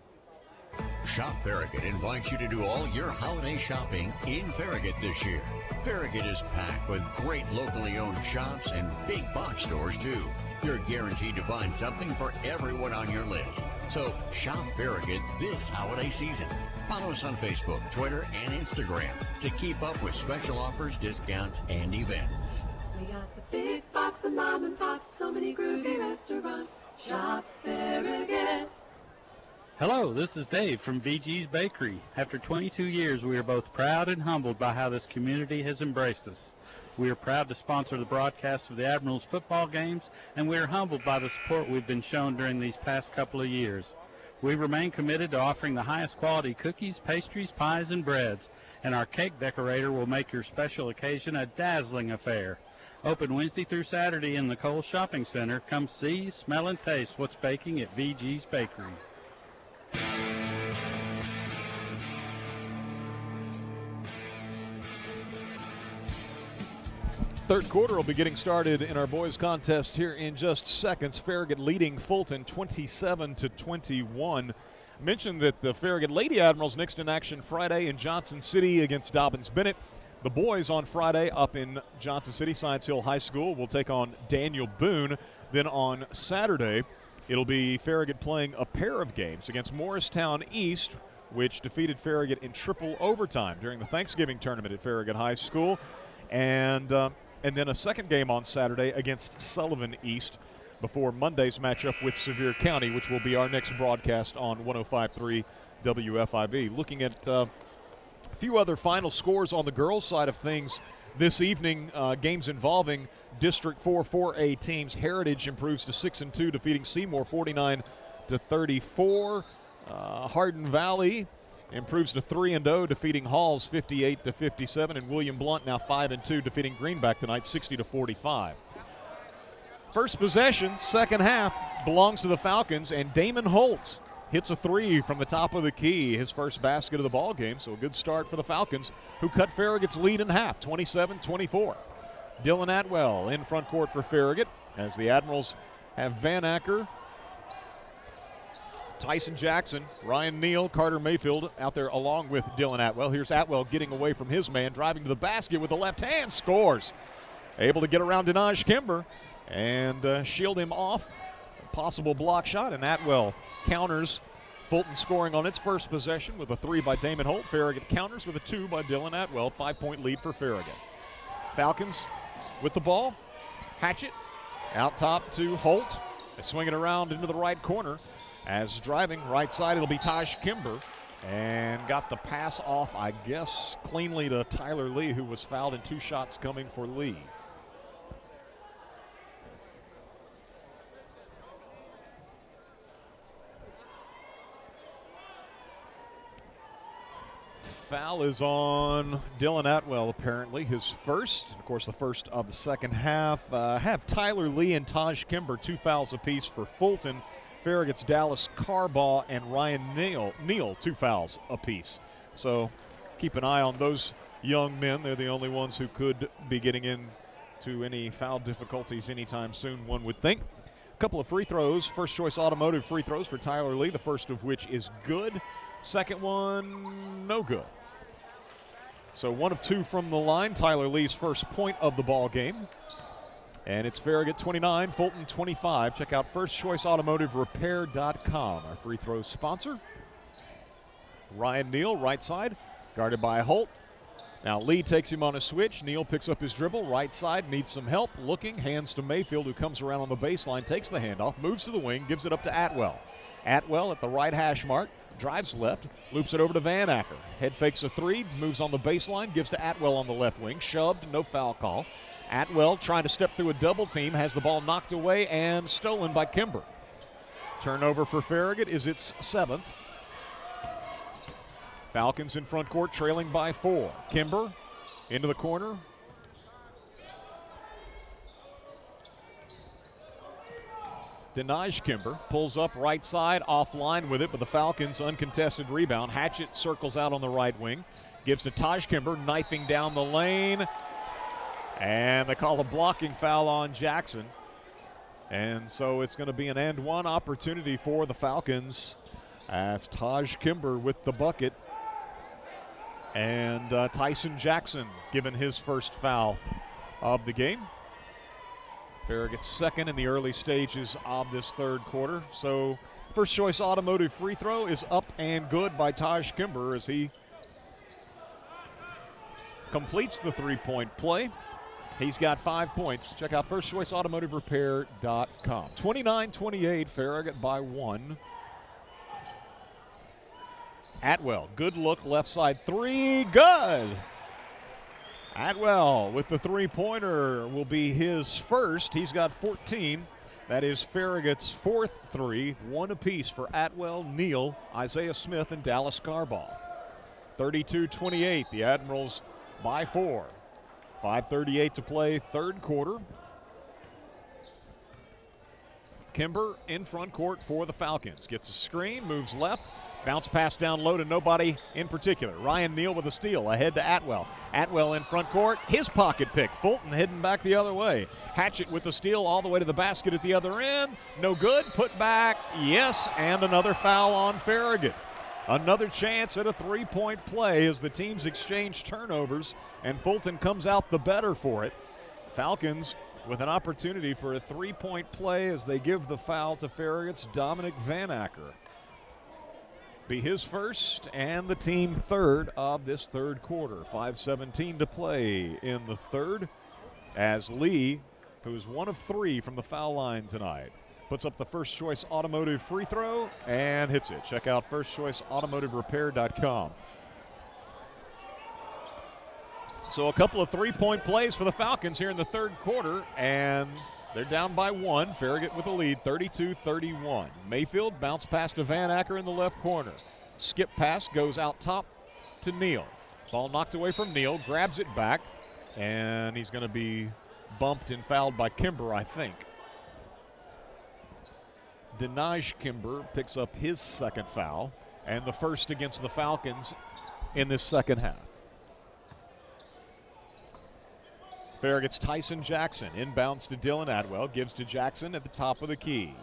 Shop Farragut invites you to do all your holiday shopping in Farragut this year. Farragut is packed with great locally owned shops and big box stores too. You're guaranteed to find something for everyone on your list. So shop Farragut this holiday season. Follow us on Facebook, Twitter, and Instagram to keep up with special offers, discounts, and events. We got the big box of mom and pops, so many groovy restaurants. Shop Farragut. Hello, this is Dave from VG's Bakery. After 22 years, we are both proud and humbled by how this community has embraced us. We are proud to sponsor the broadcast of the Admirals football games, and we are humbled by the support we've been shown during these past couple of years. We remain committed to offering the highest quality cookies, pastries, pies, and breads, and our cake decorator will make your special occasion a dazzling affair. Open Wednesday through Saturday in the Kohl's Shopping Center. Come see, smell, and taste what's baking at VG's Bakery. Third quarter will be getting started in our boys contest here in just seconds. Farragut leading Fulton 27-21. Mentioned that the Farragut Lady Admirals next in action Friday in Johnson City against Dobbins-Bennett. The boys on Friday up in Johnson City, Science Hill High School, will take on Daniel Boone. Then on Saturday, it'll be Farragut playing a pair of games against Morristown East, which defeated Farragut in triple overtime during the Thanksgiving tournament at Farragut High School. And then a second game on Saturday against Sullivan East before Monday's matchup with Sevier County, which will be our next broadcast on 105.3 WFIB. Looking at a few other final scores on the girls' side of things this evening, games involving District 4 4A teams. Heritage improves to 6-2, defeating Seymour 49-34. Hardin Valley improves to 3-0, defeating Halls 58-57, and William Blunt now 5-2, defeating Greenback tonight 60-45. First possession, second half, belongs to the Falcons, and Damon Holt hits a three from the top of the key, his first basket of the ball game. So a good start for the Falcons, who cut Farragut's lead in half, 27-24. Dylan Atwell in front court for Farragut, as the Admirals have Van Acker, Tyson Jackson, Ryan Neal, Carter Mayfield out there along with Dylan Atwell. Here's Atwell getting away from his man, driving to the basket with the left hand, scores. Able to get around Denaj Kimber and shield him off a possible block shot, and Atwell counters. Fulton scoring on its first possession with a three by Damon Holt. Farragut counters with a two by Dylan Atwell. 5-point lead for Farragut. Falcons with the ball. Hatchett out top to Holt. They swing it around into the right corner. As driving right side, it'll be Taj Kimber, and got the pass off, I guess, cleanly to Tyler Lee, who was fouled, and two shots coming for Lee. Foul is on Dylan Atwell, apparently, his first. Of course, the first of the second half. Have Tyler Lee and Taj Kimber, two fouls apiece for Fulton. Farragut's Dallas Carbaugh and Ryan Neal, two fouls apiece. So keep an eye on those young men. They're the only ones who could be getting into any foul difficulties anytime soon, one would think. A couple of free throws, first choice automotive free throws for Tyler Lee, the first of which is good. Second one, no good. So 1 of 2 from the line. Tyler Lee's first point of the ball game. And it's Farragut 29, Fulton 25. Check out firstchoiceautomotiverepair.com, our free throw sponsor. Ryan Neal, right side, guarded by Holt. Now Lee takes him on a switch. Neal picks up his dribble, right side, needs some help. Looking, hands to Mayfield, who comes around on the baseline, takes the handoff, moves to the wing, gives it up to Atwell. Atwell at the right hash mark, drives left, loops it over to Van Acker. Head fakes a three, moves on the baseline, gives to Atwell on the left wing. Shoved, no foul call. Atwell trying to step through a double team, has the ball knocked away and stolen by Kimber. Turnover for Farragut is its 7th. Falcons in front court trailing by 4. Kimber into the corner. Denij Kimber pulls up right side, offline with it, but the Falcons uncontested rebound. Hatchett circles out on the right wing. Gives to Taj Kimber, knifing down the lane. And they call a blocking foul on Jackson. And so it's going to be an and one opportunity for the Falcons as Taj Kimber with the bucket. And Tyson Jackson given his first foul of the game. Farragut's second in the early stages of this third quarter. So first choice automotive free throw is up and good by Taj Kimber as he completes the three-point play. He's got 5 points. Check out firstchoiceautomotiverepair.com. 29-28, Farragut by 1. Atwell, good look, left side three, good. Atwell with the three-pointer will be his first. He's got 14. That is Farragut's fourth three, one apiece for Atwell, Neal, Isaiah Smith, and Dallas Scarball. 32-28, the Admirals by 4. 5:38 to play, third quarter. Kimber in front court for the Falcons. Gets a screen, moves left, bounce pass down low to nobody in particular. Ryan Neal with a steal, ahead to Atwell. Atwell in front court, his pocket pick. Fulton heading back the other way. Hatchett with the steal all the way to the basket at the other end. No good, put back, yes, and another foul on Farragut. Another chance at a three-point play as the teams exchange turnovers, and Fulton comes out the better for it. Falcons with an opportunity for a three-point play as they give the foul to Farragut's Dominic Van Acker. Be his first and the team third of this third quarter. 5:17 to play in the third as Lee, who's 1 of 3 from the foul line tonight, puts up the first choice automotive free throw and hits it. Check out firstchoiceautomotiverepair.com. So a couple of three-point plays for the Falcons here in the third quarter, and they're down by 1. Farragut with a lead, 32-31. Mayfield bounce pass to Van Acker in the left corner. Skip pass goes out top to Neal. Ball knocked away from Neal, grabs it back, and he's going to be bumped and fouled by Kimber, I think. Denij Kimber picks up his second foul and the first against the Falcons in this second half. Farragut's Tyson Jackson inbounds to Dylan Atwell, gives to Jackson at the top of the key.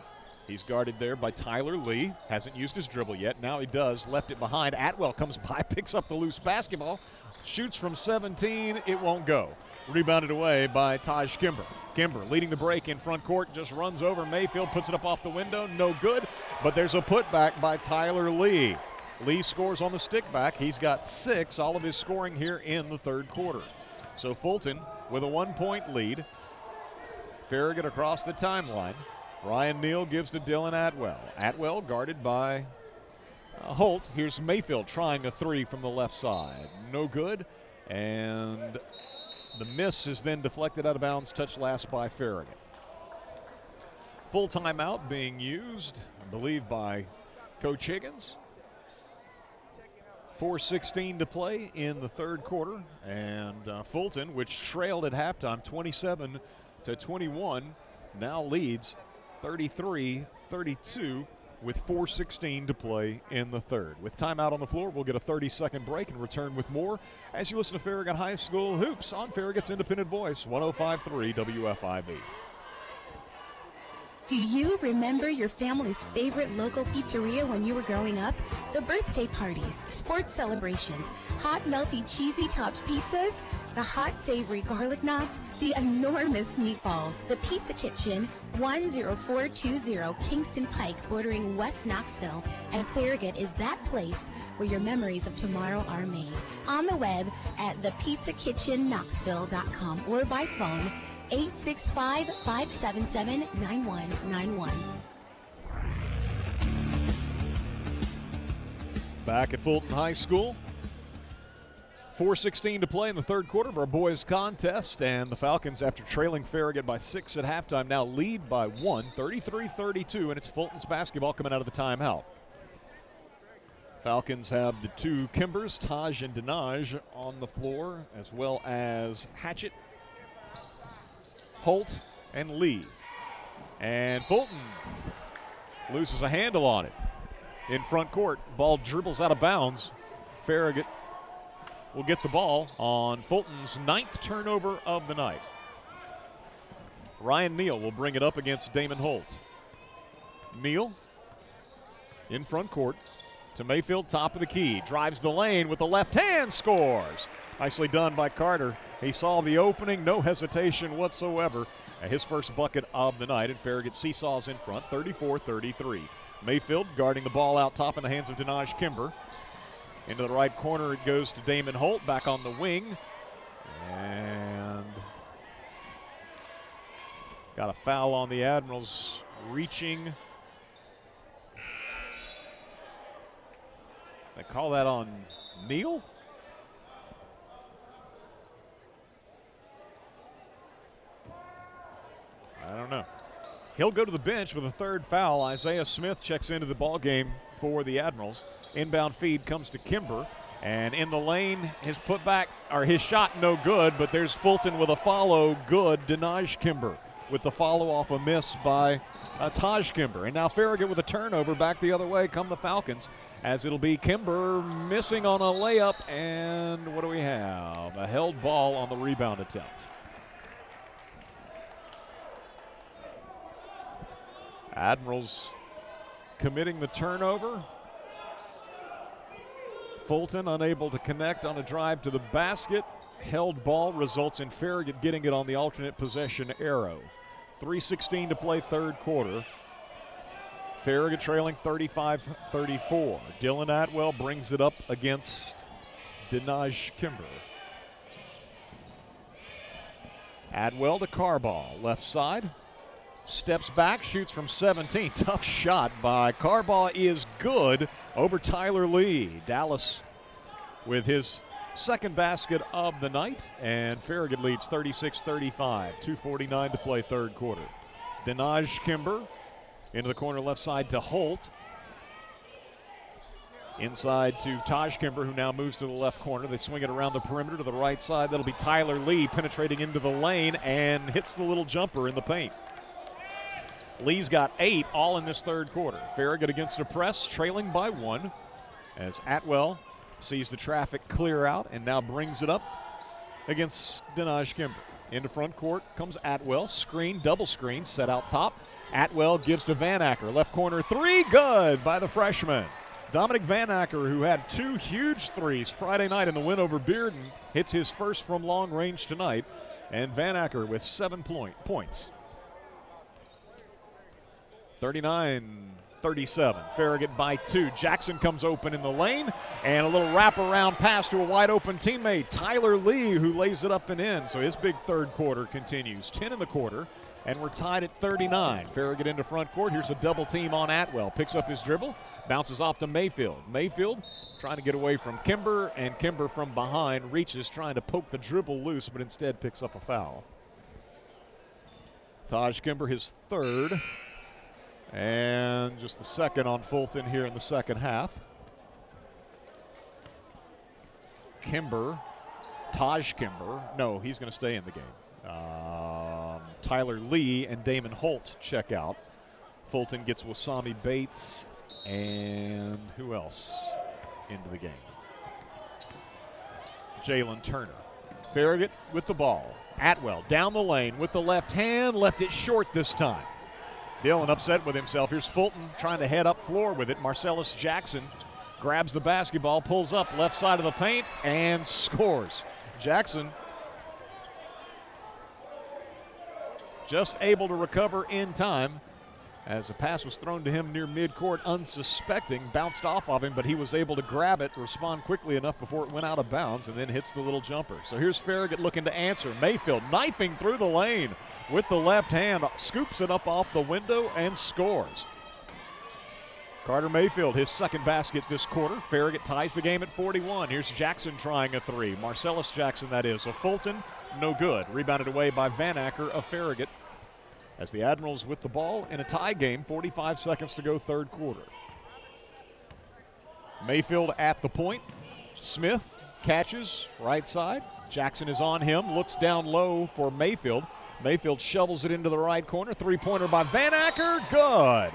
He's guarded there by Tyler Lee. Hasn't used his dribble yet. Now he does. Left it behind. Atwell comes by, picks up the loose basketball, shoots from 17. It won't go. Rebounded away by Taj Kimber. Kimber leading the break in front court, just runs over Mayfield, puts it up off the window. No good, but there's a putback by Tyler Lee. Lee scores on the stick back. He's got 6, all of his scoring here in the third quarter. So Fulton with a 1-point lead. Farragut across the timeline. Ryan Neal gives to Dylan Atwell. Atwell guarded by Holt. Here's Mayfield trying a three from the left side. No good. And the miss is then deflected out of bounds, touched last by Farragut. Full timeout being used, I believe, by Coach Higgins. 4:16 to play in the third quarter, and Fulton, which trailed at halftime 27-21, now leads 33-32 with 4:16 to play in the third. With timeout on the floor, we'll get a 30-second break and return with more as you listen to Farragut High School Hoops on Farragut's independent voice, 105.3 WFIV. Do you remember your family's favorite local pizzeria when you were growing up? The birthday parties, sports celebrations, hot melty cheesy topped pizzas, the hot savory garlic knots, the enormous meatballs. The Pizza Kitchen, 10420 Kingston Pike, bordering West Knoxville, and Farragut is that place where your memories of tomorrow are made. On the web at thepizzakitchenknoxville.com or by phone 865-577-9191. Back at Fulton High School. 4:16 to play in the third quarter of our boys contest, and the Falcons, after trailing Farragut by 6 at halftime, now lead by 1, 33-32, and it's Fulton's basketball coming out of the timeout. Falcons have the two Kimbers, Taj and Denaj, on the floor, as well as Hatchett, Holt, and Lee. And Fulton loses a handle on it in front court. Ball dribbles out of bounds. Farragut will get the ball on Fulton's 9th turnover of the night. Ryan Neal will bring it up against Damon Holt. Neal in front court to Mayfield, top of the key. Drives the lane with the left hand, scores. Nicely done by Carter. He saw the opening, no hesitation whatsoever. His first bucket of the night, and Farragut seesaws in front, 34-33. Mayfield guarding the ball out top in the hands of Denaj Kimber. Into the right corner it goes to Damon Holt, back on the wing. And got a foul on the Admirals, reaching. They call that on Neal? I don't know. He'll go to the bench with a third foul. Isaiah Smith checks into the ball game for the Admirals. Inbound feed comes to Kimber, and in the lane, his putback, or his shot, no good, but there's Fulton with a follow, good. Denaj Kimber with the follow off a miss by Taj Kimber. And now Farragut with a turnover back the other way come the Falcons, as it'll be Kimber missing on a layup, and what do we have? A held ball on the rebound attempt. Admirals committing the turnover. Fulton unable to connect on a drive to the basket. Held ball results in Farragut getting it on the alternate possession arrow. 3:16 to play third quarter. Farragut trailing 35-34. Dylan Atwell brings it up against Denaj Kimber. Atwell to Carbaugh, left side. Steps back, shoots from 17. Tough shot by Carbaugh is good over Tyler Lee. Dallas with his second basket of the night, and Farragut leads 36-35. 2:49 to play third quarter. Denaj Kimber into the corner left side to Holt. Inside to Taj Kimber, who now moves to the left corner. They swing it around the perimeter to the right side. That'll be Tyler Lee penetrating into the lane and hits the little jumper in the paint. Lee's got 8 all in this third quarter. Farragut against a press, trailing by 1, as Atwell sees the traffic clear out and now brings it up against Denaj Kimber. Into front court comes Atwell. Screen, double screen, set out top. Atwell gives to Van Acker. Left corner three, good by the freshman. Dominic Van Acker, who had 2 huge threes Friday night in the win over Bearden, hits his first from long range tonight. And Van Acker with 7 points. 39-37. Farragut by 2. Jackson comes open in the lane, and a little wraparound pass to a wide open teammate, Tyler Lee, who lays it up and in. So his big third quarter continues. 10 in the quarter, and we're tied at 39. Farragut into front court. Here's a double team on Atwell. Picks up his dribble, bounces off to Mayfield. Mayfield trying to get away from Kimber, and Kimber from behind reaches, trying to poke the dribble loose, but instead picks up a foul. Taj Kimber, his third. And just the second on Fulton here in the second half. Kimber, Taj Kimber, no, he's going to stay in the game. Tyler Lee and Damon Holt check out. Fulton gets Wasami Bates and who else into the game? Jalen Turner. Farragut with the ball. Atwell down the lane with the left hand, left it short this time. Dylan upset with himself. Here's Fulton trying to head up floor with it. Marcellus Jackson grabs the basketball, pulls up left side of the paint, and scores. Jackson just able to recover in time as a pass was thrown to him near midcourt, unsuspecting, bounced off of him, but he was able to grab it, respond quickly enough before it went out of bounds, and then hits the little jumper. So here's Farragut looking to answer. Mayfield knifing through the lane with the left hand, scoops it up off the window and scores. Carter Mayfield, his second basket this quarter. Farragut ties the game at 41. Here's Jackson trying a three. Marcellus Jackson, that is. A Fulton, no good. Rebounded away by Van Acker of Farragut. As the Admirals with the ball in a tie game, 45 seconds to go third quarter. Mayfield at the point. Smith catches right side. Jackson is on him, looks down low for Mayfield. Mayfield shovels it into the right corner. Three-pointer by Van Acker, good.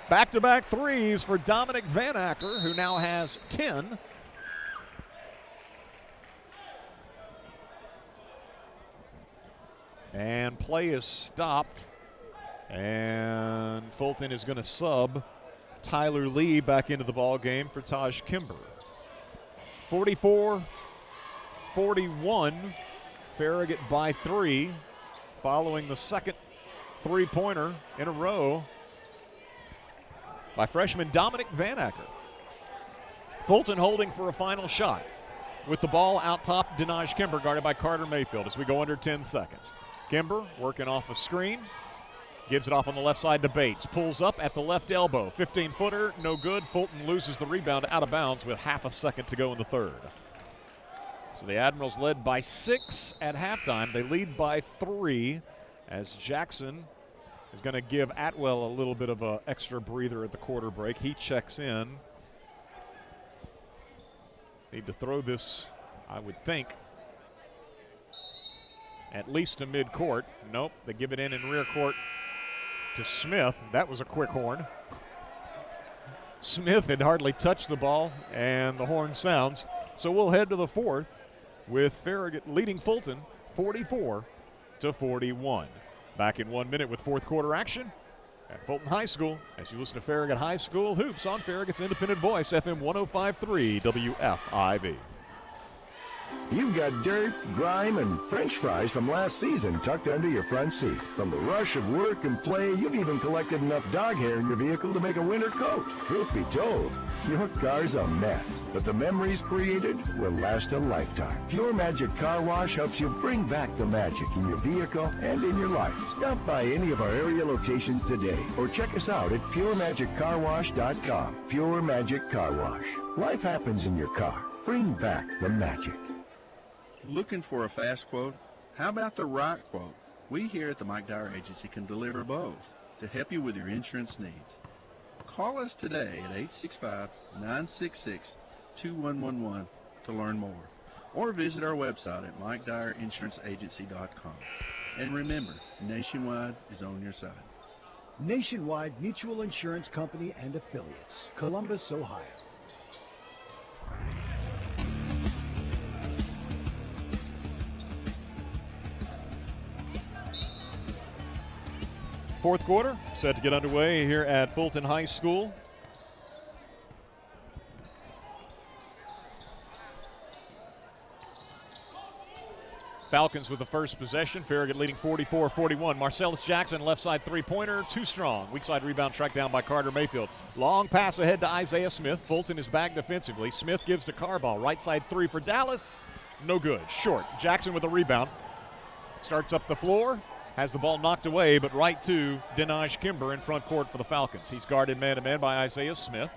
Back-to-back threes for Dominic Van Acker, who now has 10. And play is stopped. And Fulton is going to sub Tyler Lee back into the ball game for Taj Kimber. 44-41, Farragut by 3, following the second three-pointer in a row by freshman Dominic Van Acker. Fulton holding for a final shot with the ball out top. Denaj Kimber guarded by Carter Mayfield as we go under 10 seconds. Kimber working off a screen. Gives it off on the left side to Bates. Pulls up at the left elbow. 15-footer, no good. Fulton loses the rebound out of bounds with half a second to go in the third. So the Admirals led by 6 at halftime. They lead by 3 as Jackson is going to give Atwell a little bit of an extra breather at the quarter break. He checks in. Need to throw this, I would think, at least to midcourt. Nope, they give it in rear court to Smith. That was a quick horn. Smith had hardly touched the ball, and the horn sounds. So we'll head to the fourth with Farragut leading Fulton 44-41. Back in 1 minute with fourth quarter action at Fulton High School as you listen to Farragut High School Hoops on Farragut's independent voice, FM 105.3 WFIV. You've got dirt, grime, and French fries from last season tucked under your front seat. From the rush of work and play, you've even collected enough dog hair in your vehicle to make a winter coat. Truth be told, your car's a mess, but the memories created will last a lifetime. Pure Magic Car Wash helps you bring back the magic in your vehicle and in your life. Stop by any of our area locations today or check us out at PureMagicCarWash.com. Pure Magic Car Wash. Life happens in your car. Bring back the magic. Looking for a fast quote? How about the right quote? We here at the Mike Dyer Agency can deliver both to help you with your insurance needs. Call us today at 865-966-2111 to learn more, or visit our website at MikeDyerInsuranceAgency.com. And remember, Nationwide is on your side. Nationwide Mutual Insurance Company and Affiliates, Columbus, Ohio. Fourth quarter set to get underway here at Fulton High School. Falcons with the first possession. Farragut leading 44-41. Marcellus Jackson, left side three-pointer, too strong. Weak side rebound tracked down by Carter Mayfield. Long pass ahead to Isaiah Smith. Fulton is back defensively. Smith gives to Carball. Right side three for Dallas. No good. Short. Jackson with a rebound. Starts up the floor. Has the ball knocked away, but right to Denaj Kimber in front court for the Falcons. He's guarded man-to-man by Isaiah Smith.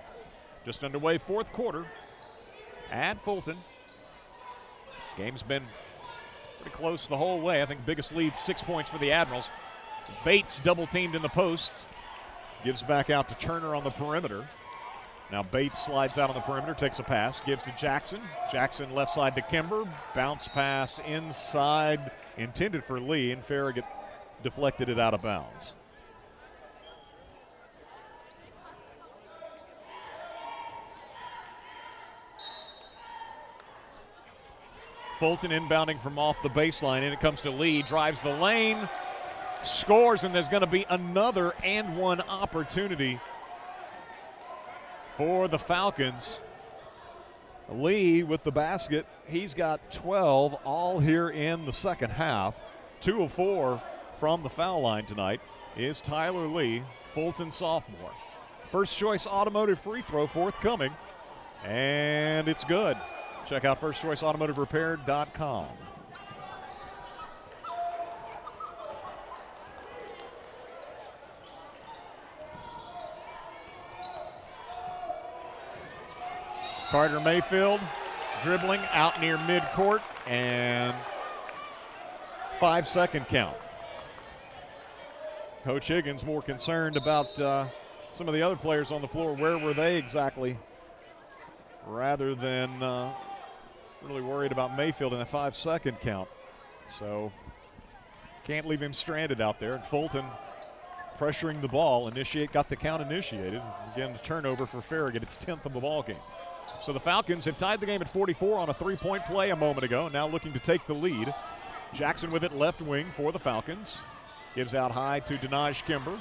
Just underway fourth quarter at Fulton. Game's been pretty close the whole way. I think biggest lead, 6 points for the Admirals. Bates double-teamed in the post. Gives back out to Turner on the perimeter. Now Bates slides out on the perimeter, takes a pass, gives to Jackson. Jackson left side to Kimber. Bounce pass inside, intended for Lee, and Farragut deflected it out of bounds. Fulton inbounding from off the baseline, and it comes to Lee, drives the lane, scores, and there's going to be another and one opportunity for the Falcons. Lee with the basket. He's got 12 all here in the second half. 2 of 4 from the foul line tonight is Tyler Lee, Fulton sophomore. First choice automotive free throw forthcoming, and it's good. Check out firstchoiceautomotiverepair.com. Carter Mayfield dribbling out near midcourt, and 5-second count. Coach Higgins more concerned about some of the other players on the floor. Where were they exactly rather than really worried about Mayfield in a 5-second count. So can't leave him stranded out there. And Fulton pressuring the ball, got the count initiated. Again, a turnover for Farragut. It's 10th of the ball game. So the Falcons have tied the game at 44 on a 3-point play a moment ago, now looking to take the lead. Jackson with it left wing for the Falcons. Gives out high to Denaj Kimber.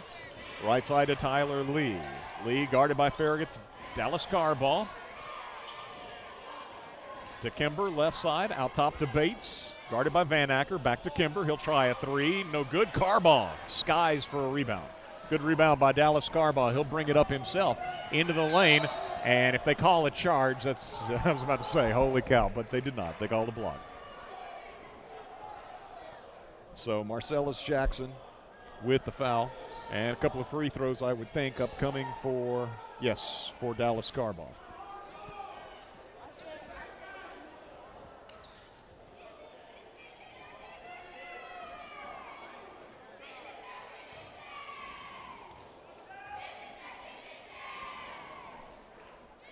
Right side to Tyler Lee. Lee guarded by Farragut's Dallas Carball. To Kimber, left side, out top to Bates. Guarded by Van Acker, back to Kimber. He'll try a three, no good. Carball skies for a rebound. Good rebound by Dallas Carball. He'll bring it up himself into the lane. And if they call a charge, that's, I was about to say, holy cow, but they did not. They called a block. So Marcellus Jackson with the foul. And a couple of free throws, I would think, upcoming for Dallas Carball.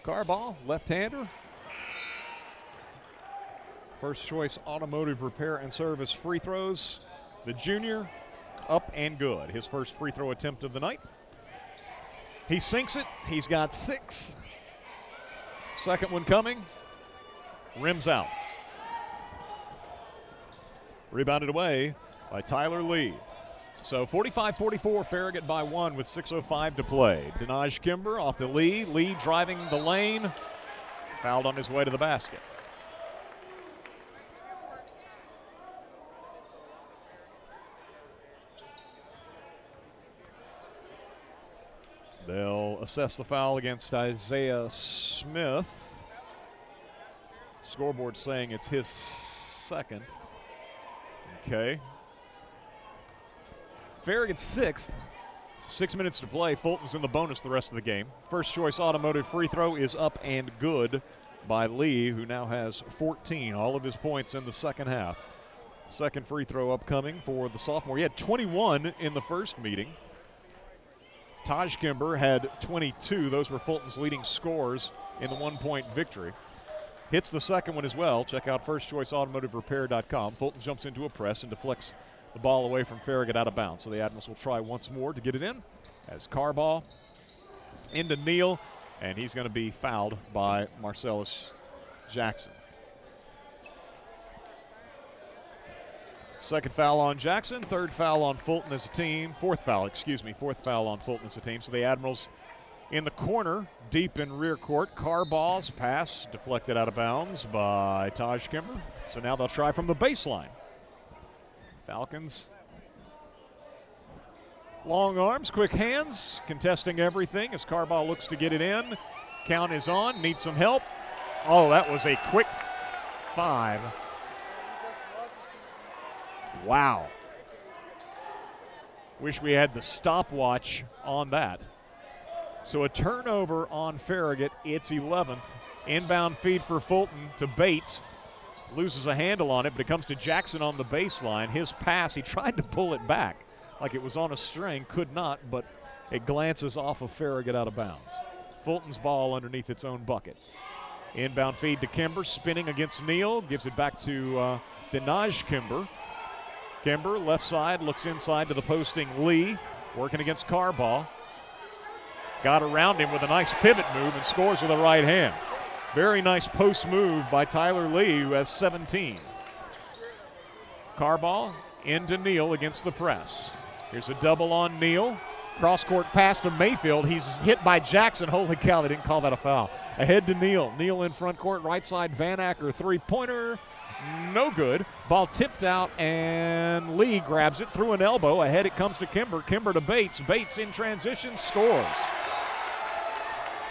Carball, left-hander. First choice automotive repair and service free throws. The junior, up and good. His first free throw attempt of the night. He sinks it. He's got 6. Second one coming. Rims out. Rebounded away by Tyler Lee. So 45-44, Farragut by 1 with 6:05 to play. Denaj Kimber off to Lee. Lee driving the lane. Fouled on his way to the basket. They'll assess the foul against Isaiah Smith. Scoreboard saying it's his second. Okay. Farragut's 6th. 6 minutes to play. Fulton's in the bonus the rest of the game. First choice automotive free throw is up and good by Lee, who now has 14. All of his points in the second half. Second free throw upcoming for the sophomore. He had 21 in the first meeting. Taj Kimber had 22. Those were Fulton's leading scores in the 1-point victory. Hits the second one as well. Check out firstchoiceautomotiverepair.com. Fulton jumps into a press and deflects the ball away from Farragut out of bounds. So the Admirals will try once more to get it in. As Carball into Neal, and he's going to be fouled by Marcellus Jackson. Second foul on Jackson, third foul on Fulton as a team. Fourth foul on Fulton as a team. So the Admirals in the corner, deep in rear court. Carball's pass deflected out of bounds by Taj Kimber. So now they'll try from the baseline. Falcons. Long arms, quick hands, contesting everything as Carball looks to get it in. Count is on, needs some help. Oh, that was a quick 5. Wow. Wish we had the stopwatch on that. So a turnover on Farragut, it's 11th. Inbound feed for Fulton to Bates. Loses a handle on it, but it comes to Jackson on the baseline. His pass, he tried to pull it back like it was on a string, could not, but it glances off of Farragut out of bounds. Fulton's ball underneath its own bucket. Inbound feed to Kimber, spinning against Neal, gives it back to Denaj Kimber. Kimber, left side, looks inside to the posting Lee, working against Carball. Got around him with a nice pivot move and scores with a right hand. Very nice post move by Tyler Lee, who has 17. Carball into Neal against the press. Here's a double on Neal. Cross-court pass to Mayfield. He's hit by Jackson. Holy cow, they didn't call that a foul. Ahead to Neal. Neal in front court, right side, Van Acker, three-pointer. No good. Ball tipped out, and Lee grabs it through an elbow. Ahead it comes to Kimber. Kimber to Bates. Bates in transition, scores.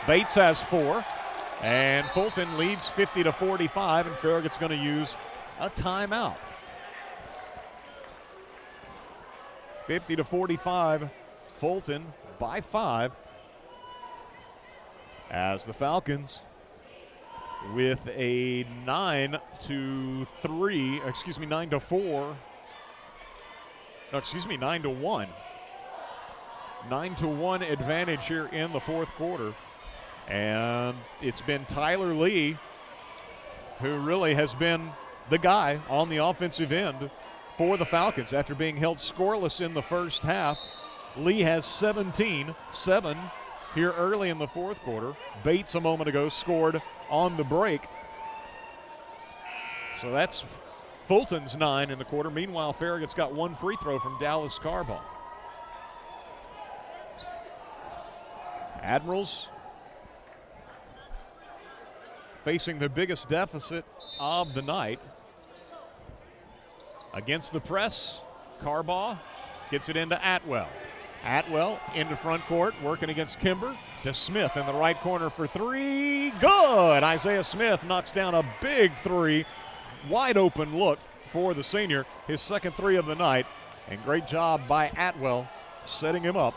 Bates has 4. And Fulton leads 50-45, and Farragut's going to use a timeout. 50-45, Fulton by 5. As the Falcons with a 9-4. 9-1 advantage here in the fourth quarter. And it's been Tyler Lee who really has been the guy on the offensive end for the Falcons after being held scoreless in the first half. Lee has 17, 7 here early in the fourth quarter. Bates a moment ago scored on the break. So that's Fulton's 9 in the quarter. Meanwhile, Farragut's got 1 free throw from Dallas Carball. Admirals facing the biggest deficit of the night. Against the press, Carball gets it into Atwell. Atwell into front court, working against Kimber to Smith in the right corner for 3. Good! Isaiah Smith knocks down a big 3. Wide open look for the senior, his second 3 of the night, and great job by Atwell setting him up.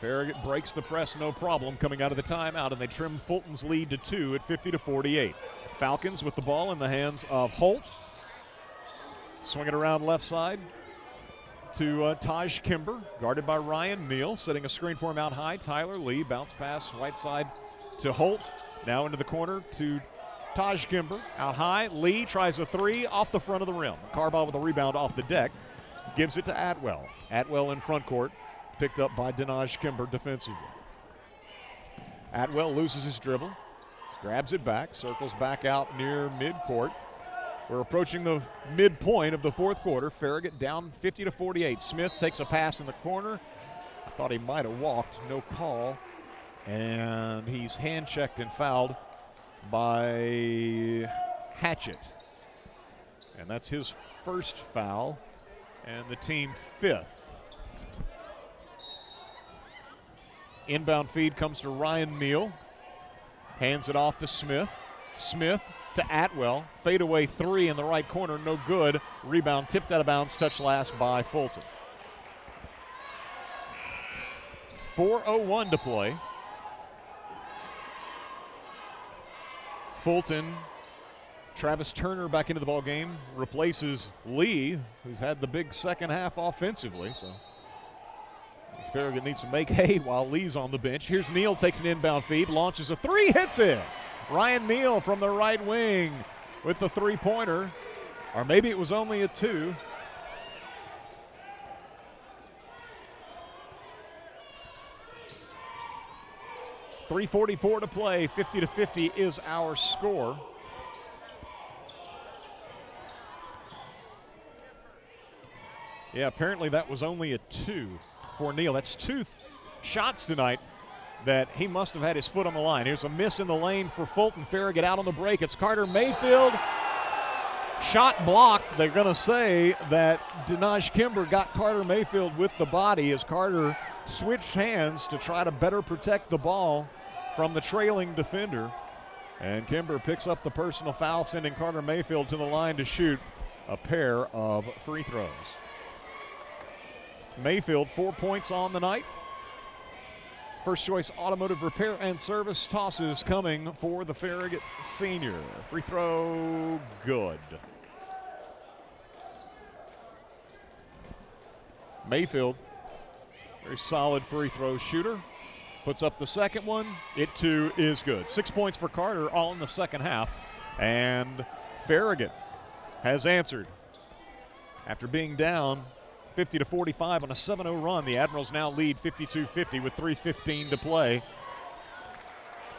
Farragut breaks the press, no problem, coming out of the timeout, and they trim Fulton's lead to 2 at 50-48. Falcons with the ball in the hands of Holt. Swing it around left side to Taj Kimber, guarded by Ryan Neal, setting a screen for him out high. Tyler Lee, bounce pass right side to Holt. Now into the corner to Taj Kimber, out high. Lee tries a 3 off the front of the rim. Carball with a rebound off the deck, gives it to Atwell. Atwell in front court, picked up by Denaj Kimber defensively. Atwell loses his dribble, grabs it back, circles back out near midcourt. We're approaching the midpoint of the fourth quarter. Farragut down 50-48. Smith takes a pass in the corner. I thought he might have walked, no call. And he's hand-checked and fouled by Hatchett. And that's his first foul, and the team 5th. Inbound feed comes to Ryan Neal. Hands it off to Smith. Smith to Atwell. Fadeaway 3 in the right corner, no good. Rebound tipped out of bounds, touched last by Fulton. 4:01 to play. Fulton, Travis Turner back into the ball game, replaces Lee, who's had the big second half offensively. So Farragut needs to make hay while Lee's on the bench. Here's Neal, takes an inbound feed, launches a 3, hits it. Ryan Neal from the right wing with the 3-pointer, or maybe it was only a 2. .344 to play, 50-50 is our score. Yeah, apparently that was only a 2 for Neal. That's 2 shots tonight that he must have had his foot on the line. Here's a miss in the lane for Fulton. Farragut out on the break. It's Carter Mayfield. Shot blocked. They're going to say that Denaj Kimber got Carter Mayfield with the body as Carter switched hands to try to better protect the ball from the trailing defender. And Kimber picks up the personal foul, sending Carter Mayfield to the line to shoot a pair of free throws. Mayfield, 4 points on the night. First choice automotive repair and service tosses coming for the Farragut senior. Free throw, good. Mayfield, very solid free throw shooter. Puts up the second one. It too is good. 6 points for Carter all in the second half. And Farragut has answered. After being down 50-45 on a 7-0 run, the Admirals now lead 52-50 with 3:15 to play.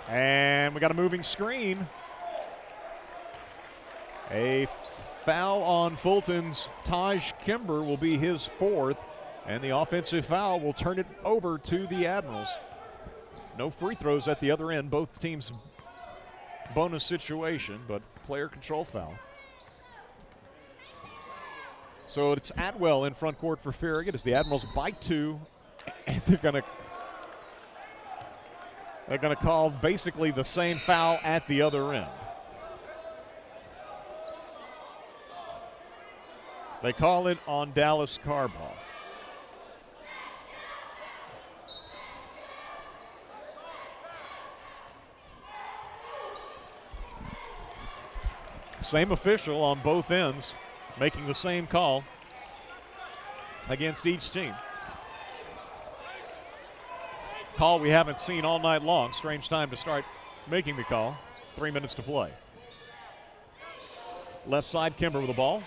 And we got a moving screen. A foul on Fulton's Taj Kimber will be his 4th, and the offensive foul will turn it over to the Admirals. No free throws at the other end, both teams bonus situation, but player control foul. So it's Atwell in front court for Farragut as the Admirals bite 2, and they're gonna call basically the same foul at the other end. They call it on Dallas Carball. Same official on both ends, making the same call against each team. Call we haven't seen all night long. Strange time to start making the call. 3 minutes to play. Left side, Kimber with the ball.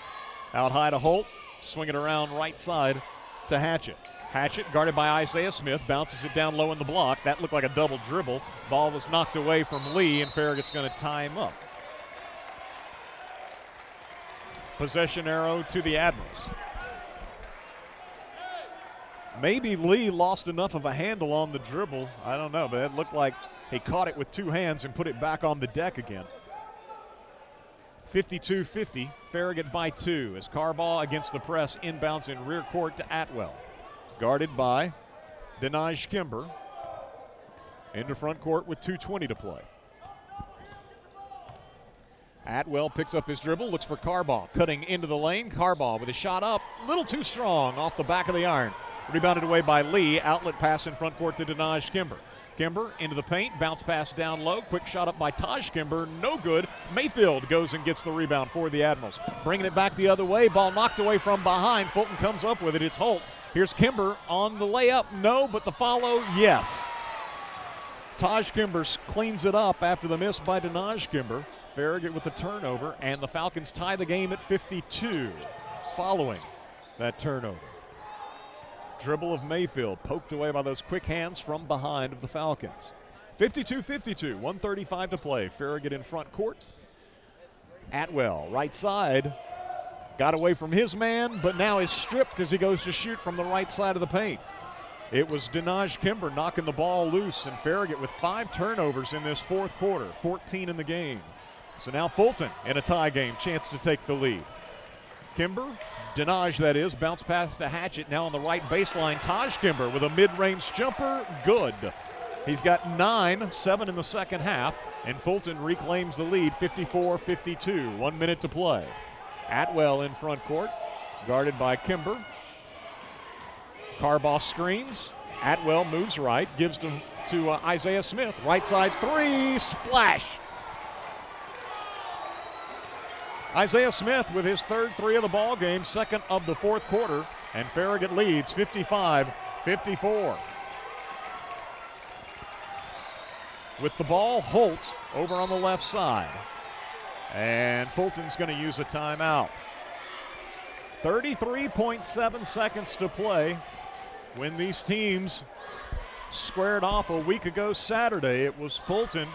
Out high to Holt. Swing it around right side to Hatchett. Hatchett guarded by Isaiah Smith. Bounces it down low in the block. That looked like a double dribble. Ball was knocked away from Lee, and Farragut's going to tie him up. Possession arrow to the Admirals. Maybe Lee lost enough of a handle on the dribble. I don't know, but it looked like he caught it with two hands and put it back on the deck again. 52-50, Farragut by 2 as Carball against the press inbounds in rear court to Atwell. Guarded by Denaj Kimber. Into front court with 2:20 to play. Atwell picks up his dribble, looks for Carball. Cutting into the lane, Carball with a shot up, a little too strong off the back of the iron. Rebounded away by Lee, outlet pass in front court to Denaj Kimber. Kimber into the paint, bounce pass down low, quick shot up by Taj Kimber, no good. Mayfield goes and gets the rebound for the Admirals. Bringing it back the other way, ball knocked away from behind. Fulton comes up with it, it's Holt. Here's Kimber on the layup, no, but the follow, yes. Taj Kimber cleans it up after the miss by Denaj Kimber. Farragut with the turnover, and the Falcons tie the game at 52 following that turnover. Dribble of Mayfield poked away by those quick hands from behind of the Falcons. 52-52, 1:35 to play. Farragut in front court. Atwell, right side, got away from his man, but now is stripped as he goes to shoot from the right side of the paint. It was Denaj Kimber knocking the ball loose, and Farragut with 5 turnovers in this fourth quarter, 14 in the game. So now Fulton in a tie game, chance to take the lead. Kimber, Denaj that is, bounce pass to Hatchett, now on the right baseline. Taj Kimber with a mid-range jumper, good. He's got 9, 7 in the second half, and Fulton reclaims the lead, 54-52, 1 minute to play. Atwell in front court, guarded by Kimber. Carball screens, Atwell moves right, gives to Isaiah Smith, right side 3, splash. Isaiah Smith with his third 3 of the ball game, second of the fourth quarter, and Farragut leads 55-54. With the ball, Holt over on the left side. And Fulton's going to use a timeout. 33.7 seconds to play. When these teams squared off a week ago Saturday, it was Fulton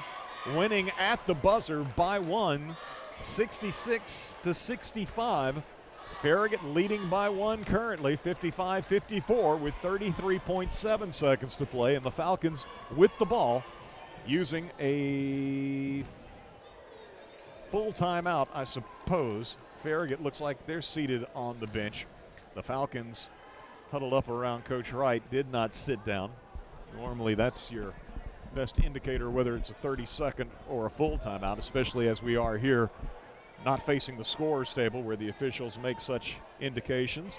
winning at the buzzer by 1. 66-65. Farragut leading by 1 currently, 55-54 with 33.7 seconds to play, and the Falcons with the ball using a full timeout, I suppose. Farragut looks like they're seated on the bench. The Falcons huddled up around Coach Wright, did not sit down. Normally that's your best indicator whether it's a 30-second or a full timeout, especially as we are here not facing the scorer's table where the officials make such indications.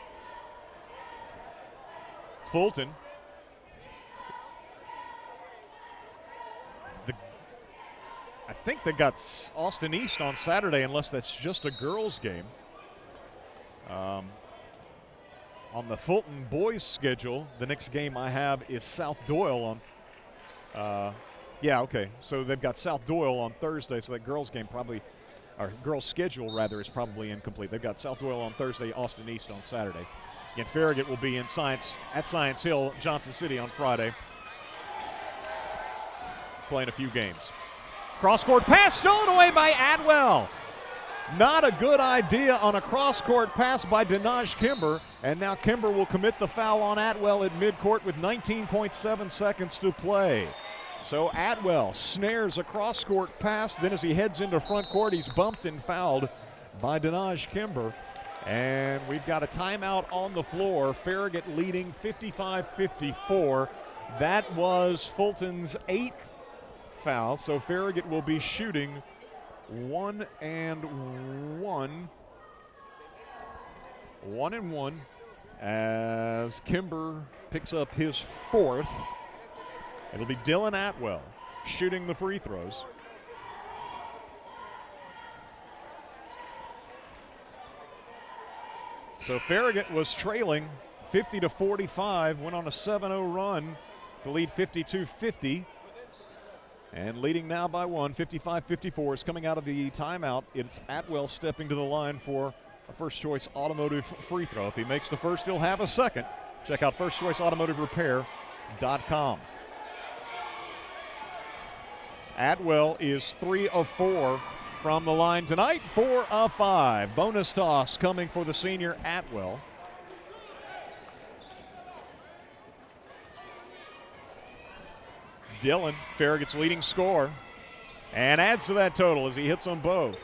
Fulton, I think they got Austin East on Saturday, unless that's just a girls' game. On the Fulton boys' schedule, the next game I have is South Doyle on so they've got South Doyle on Thursday, so that girls game probably, or girls schedule rather, is probably incomplete. They've got South Doyle on Thursday, Austin East on Saturday. Again, Farragut will be in Science Hill, Johnson City on Friday, playing a few games. Cross-court pass stolen away by Atwell. Not a good idea on a cross-court pass by Denaj Kimber, and now Kimber will commit the foul on Atwell at midcourt with 19.7 seconds to play. So Atwell snares a cross-court pass, then as he heads into front court, he's bumped and fouled by Denaj Kimber. And we've got a timeout on the floor. Farragut leading 55-54. That was Fulton's 8th foul, so Farragut will be shooting 1 and 1 as Kimber picks up his 4th. It'll be Dylan Atwell shooting the free throws. So Farragut was trailing 50-45, went on a 7-0 run to lead 52-50. And leading now by 1, 55-54 is coming out of the timeout. It's Atwell stepping to the line for a first-choice automotive free throw. If he makes the first, he'll have a second. Check out firstchoiceautomotiverepair.com. Atwell is 3 of 4 from the line tonight, 4 of 5. Bonus toss coming for the senior Atwell. Dylan, Farragut's leading scorer, and adds to that total as he hits them both.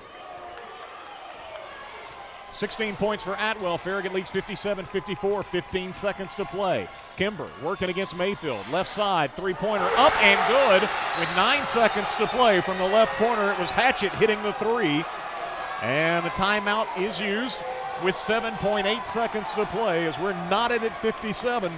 16 points for Atwell. Farragut leads 57-54, 15 seconds to play. Kimber working against Mayfield. Left side, three-pointer up and good with 9 seconds to play from the left corner. It was Hatchett hitting the three, and the timeout is used with 7.8 seconds to play as we're knotted at 57.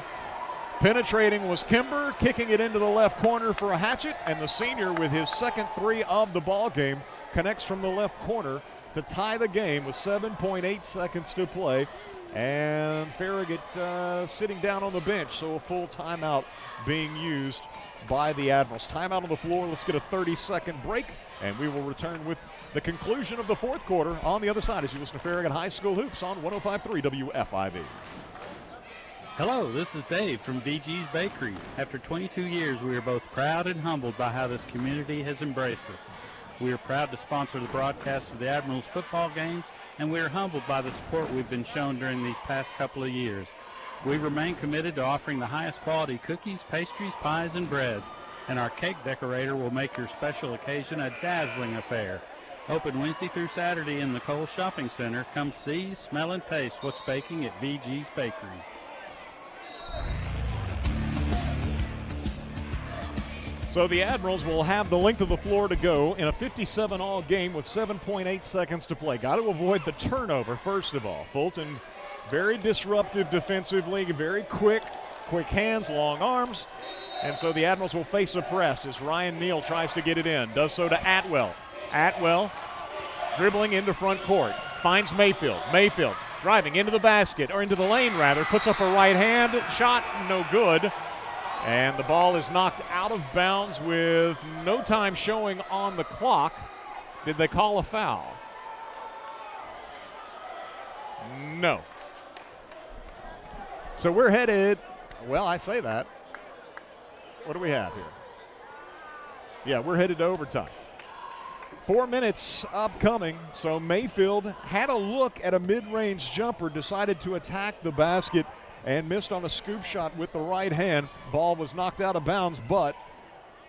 Penetrating was Kimber, kicking it into the left corner for a Hatchet, and the senior with his second three of the ball game connects from the left corner to tie the game with 7.8 seconds to play. And Farragut sitting down on the bench, so a full timeout being used by the Admirals. Timeout on the floor. Let's get a 30-second break, and we will return with the conclusion of the fourth quarter on the other side as you listen to Farragut High School Hoops on 105.3 WFIV. Hello, this is Dave from VG's Bakery. After 22 years, we are both proud and humbled by how this community has embraced us. We are proud to sponsor the broadcast of the Admirals football games, and we are humbled by the support we've been shown during these past couple of years. We remain committed to offering the highest quality cookies, pastries, pies, and breads, and our cake decorator will make your special occasion a dazzling affair. Open Wednesday through Saturday in the Cole Shopping Center. Come see, smell, and taste what's baking at VG's Bakery. So the Admirals will have the length of the floor to go in a 57-all game with 7.8 seconds to play. Got to avoid the turnover, first of all. Fulton, very disruptive defensively, very quick hands, long arms. And so the Admirals will face a press as Ryan Neal tries to get it in. Does so to Atwell. Atwell dribbling into front court. Finds Mayfield. Mayfield driving into the basket, or into the lane rather. Puts up a right hand. Shot no good. And the ball is knocked out of bounds with no time showing on the clock. Did they call a foul? No. So we're headed, well, I say that. What do we have here? Yeah, we're headed to overtime. 4 minutes upcoming, so Mayfield had a look at a mid-range jumper, decided to attack the basket, and missed on a scoop shot with the right hand. Ball was knocked out of bounds, but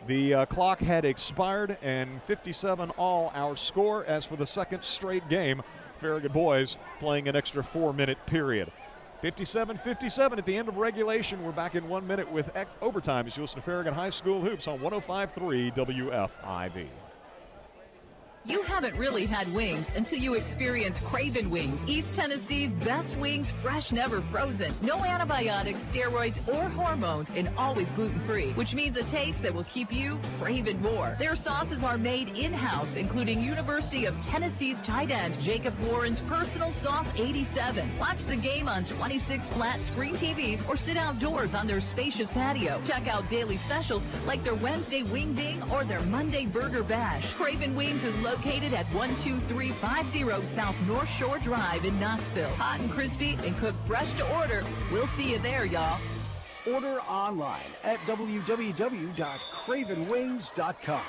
the clock had expired, and 57 all our score. As for the second straight game, Farragut boys playing an extra 4-minute period. 57-57 at the end of regulation. We're back in 1 minute with overtime as you listen to Farragut High School Hoops on 105.3 WFIV. You haven't really had wings until you experience Craven Wings, East Tennessee's best wings, fresh, never frozen. No antibiotics, steroids, or hormones, and always gluten-free, which means a taste that will keep you craving more. Their sauces are made in-house, including University of Tennessee's tight end Jacob Warren's Personal Sauce 87. Watch the game on 26 flat screen TVs or sit outdoors on their spacious patio. Check out daily specials like their Wednesday Wing Ding or their Monday Burger Bash. Craven Wings is located at 12350 South North Shore Drive in Knoxville. Hot and crispy and cooked fresh to order. We'll see you there, y'all. Order online at www.cravenwings.com.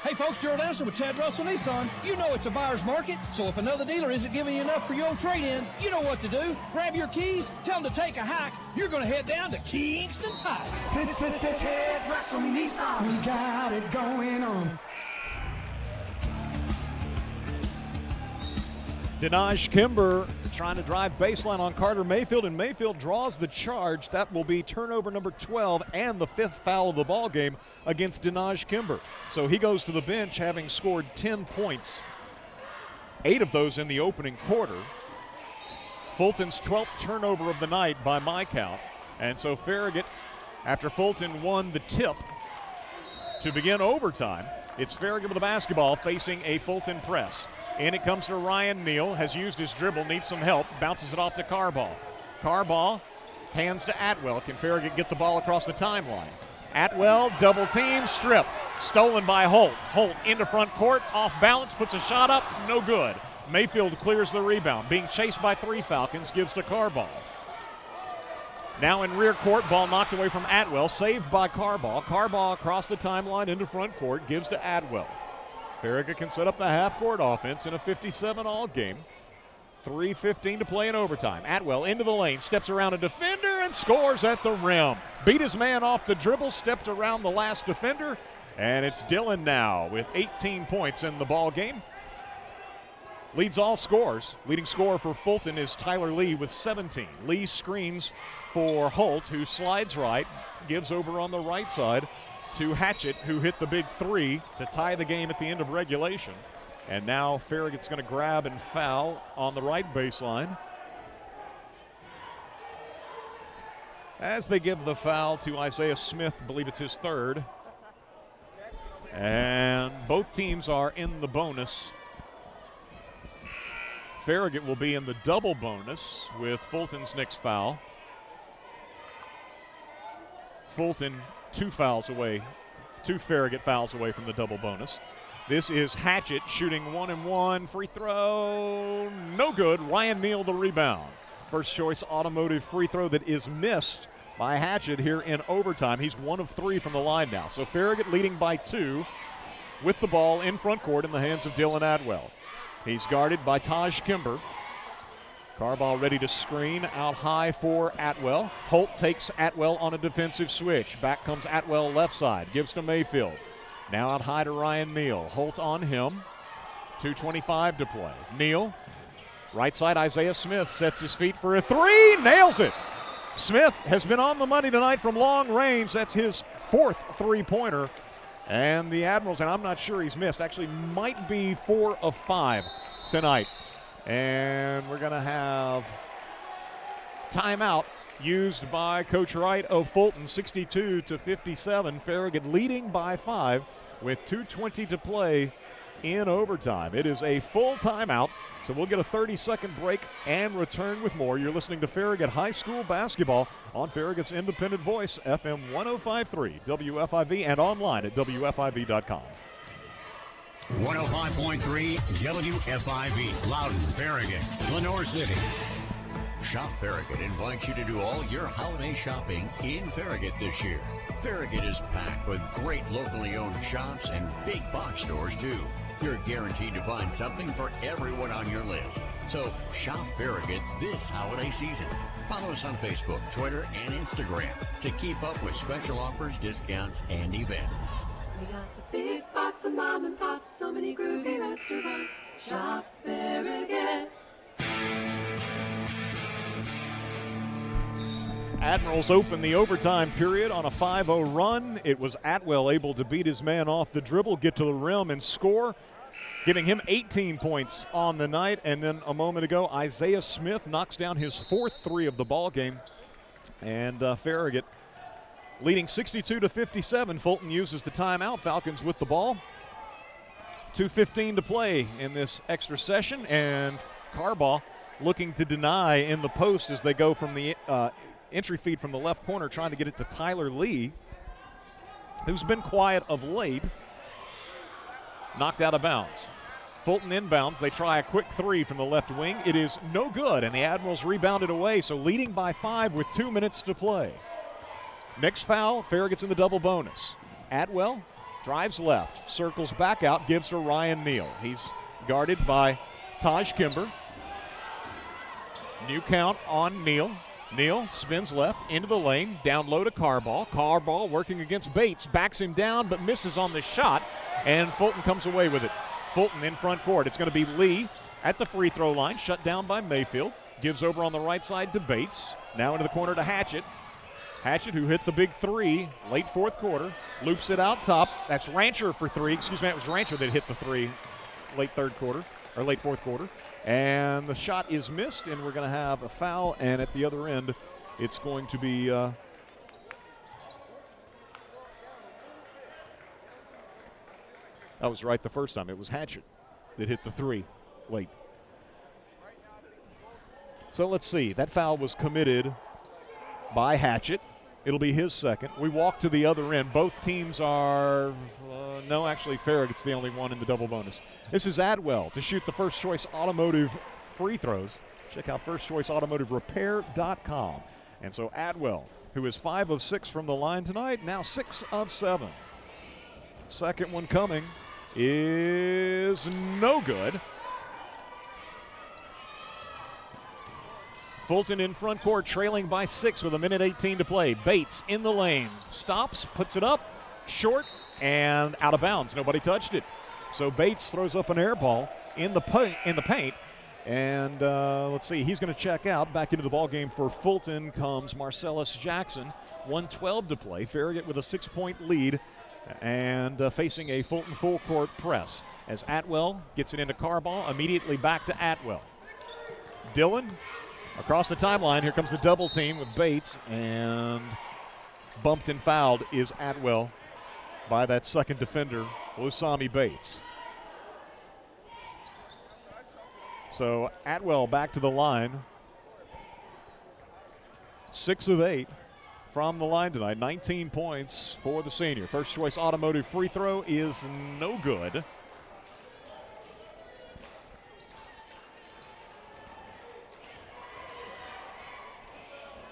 Hey folks, Gerald Anderson with Ted Russell Nissan. You know it's a buyer's market, so if another dealer isn't giving you enough for your old trade-in, you know what to do. Grab your keys, tell them to take a hike. You're going to head down to Kingston Pike. Ted Russell Nissan. We got it going on. Denaj Kimber trying to drive baseline on Carter Mayfield, and Mayfield draws the charge. That will be turnover number 12 and the 5th foul of the ball game against Denaj Kimber. So he goes to the bench having scored 10 points, 8 of those in the opening quarter. Fulton's 12th turnover of the night by my count. And so Farragut, after Fulton won the tip to begin overtime, it's Farragut with the basketball facing a Fulton press. In it comes to Ryan Neal, has used his dribble, needs some help, bounces it off to Carball. Carball hands to Atwell. Can Farragut get the ball across the timeline? Atwell, double team, stripped. Stolen by Holt. Holt into front court, off balance, puts a shot up, no good. Mayfield clears the rebound. Being chased by 3 Falcons, gives to Carball. Now in rear court, ball knocked away from Atwell, saved by Carball. Carball across the timeline into front court, gives to Atwell. Farragut can set up the half-court offense in a 57-all game. 3:15 to play in overtime. Atwell into the lane, steps around a defender and scores at the rim. Beat his man off the dribble, stepped around the last defender, and it's Dillon now with 18 points in the ball game. Leads all scores. Leading scorer for Fulton is Tyler Lee with 17. Lee screens for Holt, who slides right, gives over on the right side to Hatchett, who hit the big 3 to tie the game at the end of regulation. And now Farragut's going to grab and foul on the right baseline, as they give the foul to Isaiah Smith. I believe it's his 3rd. And both teams are in the bonus. Farragut will be in the double bonus with Fulton's next foul. Fulton 2 fouls away, 2 Farragut fouls away from the double bonus. This is Hatchett shooting 1-and-1. Free throw, no good. Ryan Neal the rebound. First choice automotive free throw that is missed by Hatchett here in overtime. He's 1 of 3 from the line now. So Farragut leading by 2 with the ball in front court in the hands of Dillon Atwell. He's guarded by Taj Kimber. Carball ready to screen out high for Atwell. Holt takes Atwell on a defensive switch. Back comes Atwell left side, gives to Mayfield. Now out high to Ryan Neal. Holt on him. 2:25 to play. Neal, right side, Isaiah Smith sets his feet for a 3, nails it. Smith has been on the money tonight from long range. That's his 4th three-pointer. And the Admirals, and I'm not sure he's missed, actually might be 4 of 5 tonight. And we're going to have timeout used by Coach Wright of Fulton, 62-57. Farragut leading by 5 with 2:20 to play in overtime. It is a full timeout, so we'll get a 30-second break and return with more. You're listening to Farragut High School basketball on Farragut's independent voice, FM 105.3 WFIV, and online at WFIV.com. 105.3 WFIV, Loudon, Farragut, Lenore City. Shop Farragut invites you to do all your holiday shopping in Farragut this year. Farragut is packed with great locally owned shops and big box stores too. You're guaranteed to find something for everyone on your list. So shop Farragut this holiday season. Follow us on Facebook, Twitter, and Instagram to keep up with special offers, discounts, and events. We got the big box of mom and pops, so many groovy restaurants. Shop Farragut. Admirals open the overtime period on a 5-0 run. It was Atwell able to beat his man off the dribble, get to the rim, and score, giving him 18 points on the night. And then a moment ago, Isaiah Smith knocks down his 4th 3 of the ball game. And Farragut leading 62-57. Fulton uses the timeout. Falcons with the ball. 2:15 to play in this extra session. And Carball looking to deny in the post as they go from the entry feed from the left corner, trying to get it to Tyler Lee, who's been quiet of late. Knocked out of bounds. Fulton inbounds. They try a quick 3 from the left wing. It is no good, and the Admirals rebounded away, so leading by 5 with 2 minutes to play. Next foul, Farragut's in the double bonus. Atwell drives left, circles back out, gives to Ryan Neal. He's guarded by Taj Kimber. New count on Neal. Neal spins left into the lane, down low to Carball. Carball working against Bates, backs him down but misses on the shot, and Fulton comes away with it. Fulton in front court. It's going to be Lee at the free throw line, shut down by Mayfield. Gives over on the right side to Bates. Now into the corner to Hatchett. Hatchett, who hit the big 3 late 4th quarter, loops it out top. That's Rancher for 3. Excuse me, it was Rancher that hit the 3 late 3rd quarter, or late 4th quarter. And the shot is missed, and we're going to have a foul. And at the other end, it's going to be I was right the first time. It was Hatchett that hit the 3 late. So let's see. That foul was committed by Hatchett. It'll be his second. We walk to the other end. Both teams are, no, actually Farragut's the only one in the double bonus. This is Atwell to shoot the First Choice Automotive free throws. Check out firstchoiceautomotiverepair.com. And so Atwell, who is 5 of 6 from the line tonight, now 6 of 7. Second one coming is no good. Fulton in front court, trailing by 6 with 1:18 to play. Bates in the lane, stops, puts it up, short, and out of bounds. Nobody touched it. So Bates throws up an air ball in the paint. And let's see, he's going to check out. Back into the ball game for Fulton comes Marcellus Jackson. 1:12 to play. Farragut with a 6-point lead and facing a Fulton full court press. As Atwell gets it into Carbaugh, immediately back to Atwell. Dillon across the timeline. Here comes the double team with Bates, and bumped and fouled is Atwell by that second defender, Lusami Bates. So Atwell back to the line. 6 of 8 from the line tonight. 19 points for the senior. First Choice Automotive free throw is no good.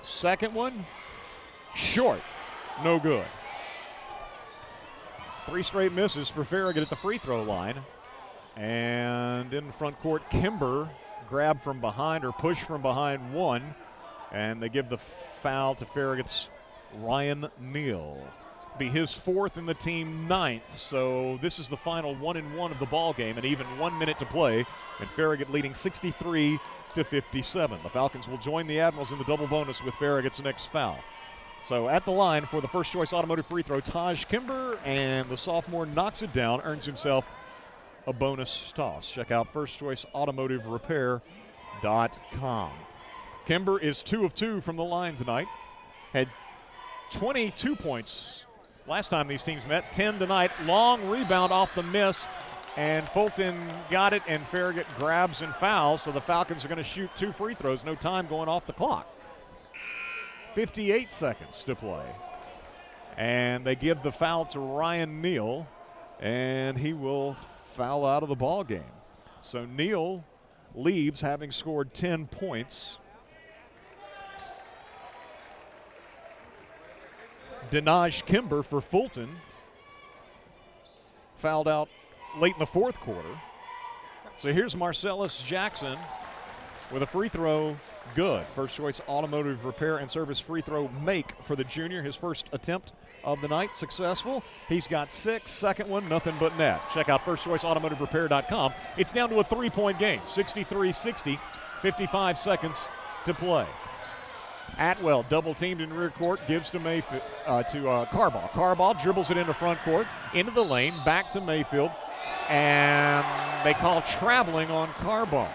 Second one, short, no good. 3 straight misses for Farragut at the free throw line. And in the front court, Kimber grabbed from behind or pushed from behind one. And they give the foul to Farragut's Ryan Neal. Be his 4th and the team 9th. So this is the final 1-1 of the ball game, and even 1 minute to play. And Farragut leading 63-57. The Falcons will join the Admirals in the double bonus with Farragut's next foul. So at the line for the First Choice Automotive free throw, Taj Kimber, and the sophomore knocks it down, earns himself a bonus toss. Check out firstchoiceautomotiverepair.com. Kimber is 2 of 2 from the line tonight. Had 22 points last time these teams met, 10 tonight. Long rebound off the miss, and Fulton got it, and Farragut grabs and fouls, so the Falcons are going to shoot 2 free throws. No time going off the clock. 58 seconds to play. And they give the foul to Ryan Neal, and he will foul out of the ball game. So Neal leaves having scored 10 points. Denaj Kimber for Fulton fouled out late in the 4th quarter. So here's Marcellus Jackson with a free throw. Good. First Choice Automotive Repair and Service free throw make for the junior. His first attempt of the night, successful. He's got 6. Second one, nothing but net. Check out firstchoiceautomotiverepair.com. It's down to a 3-point game, 63-60, 55 seconds to play. Atwell double teamed in rear court, gives to Carbaugh. Carbaugh dribbles it into front court, into the lane, back to Mayfield, and they call traveling on Carbaugh.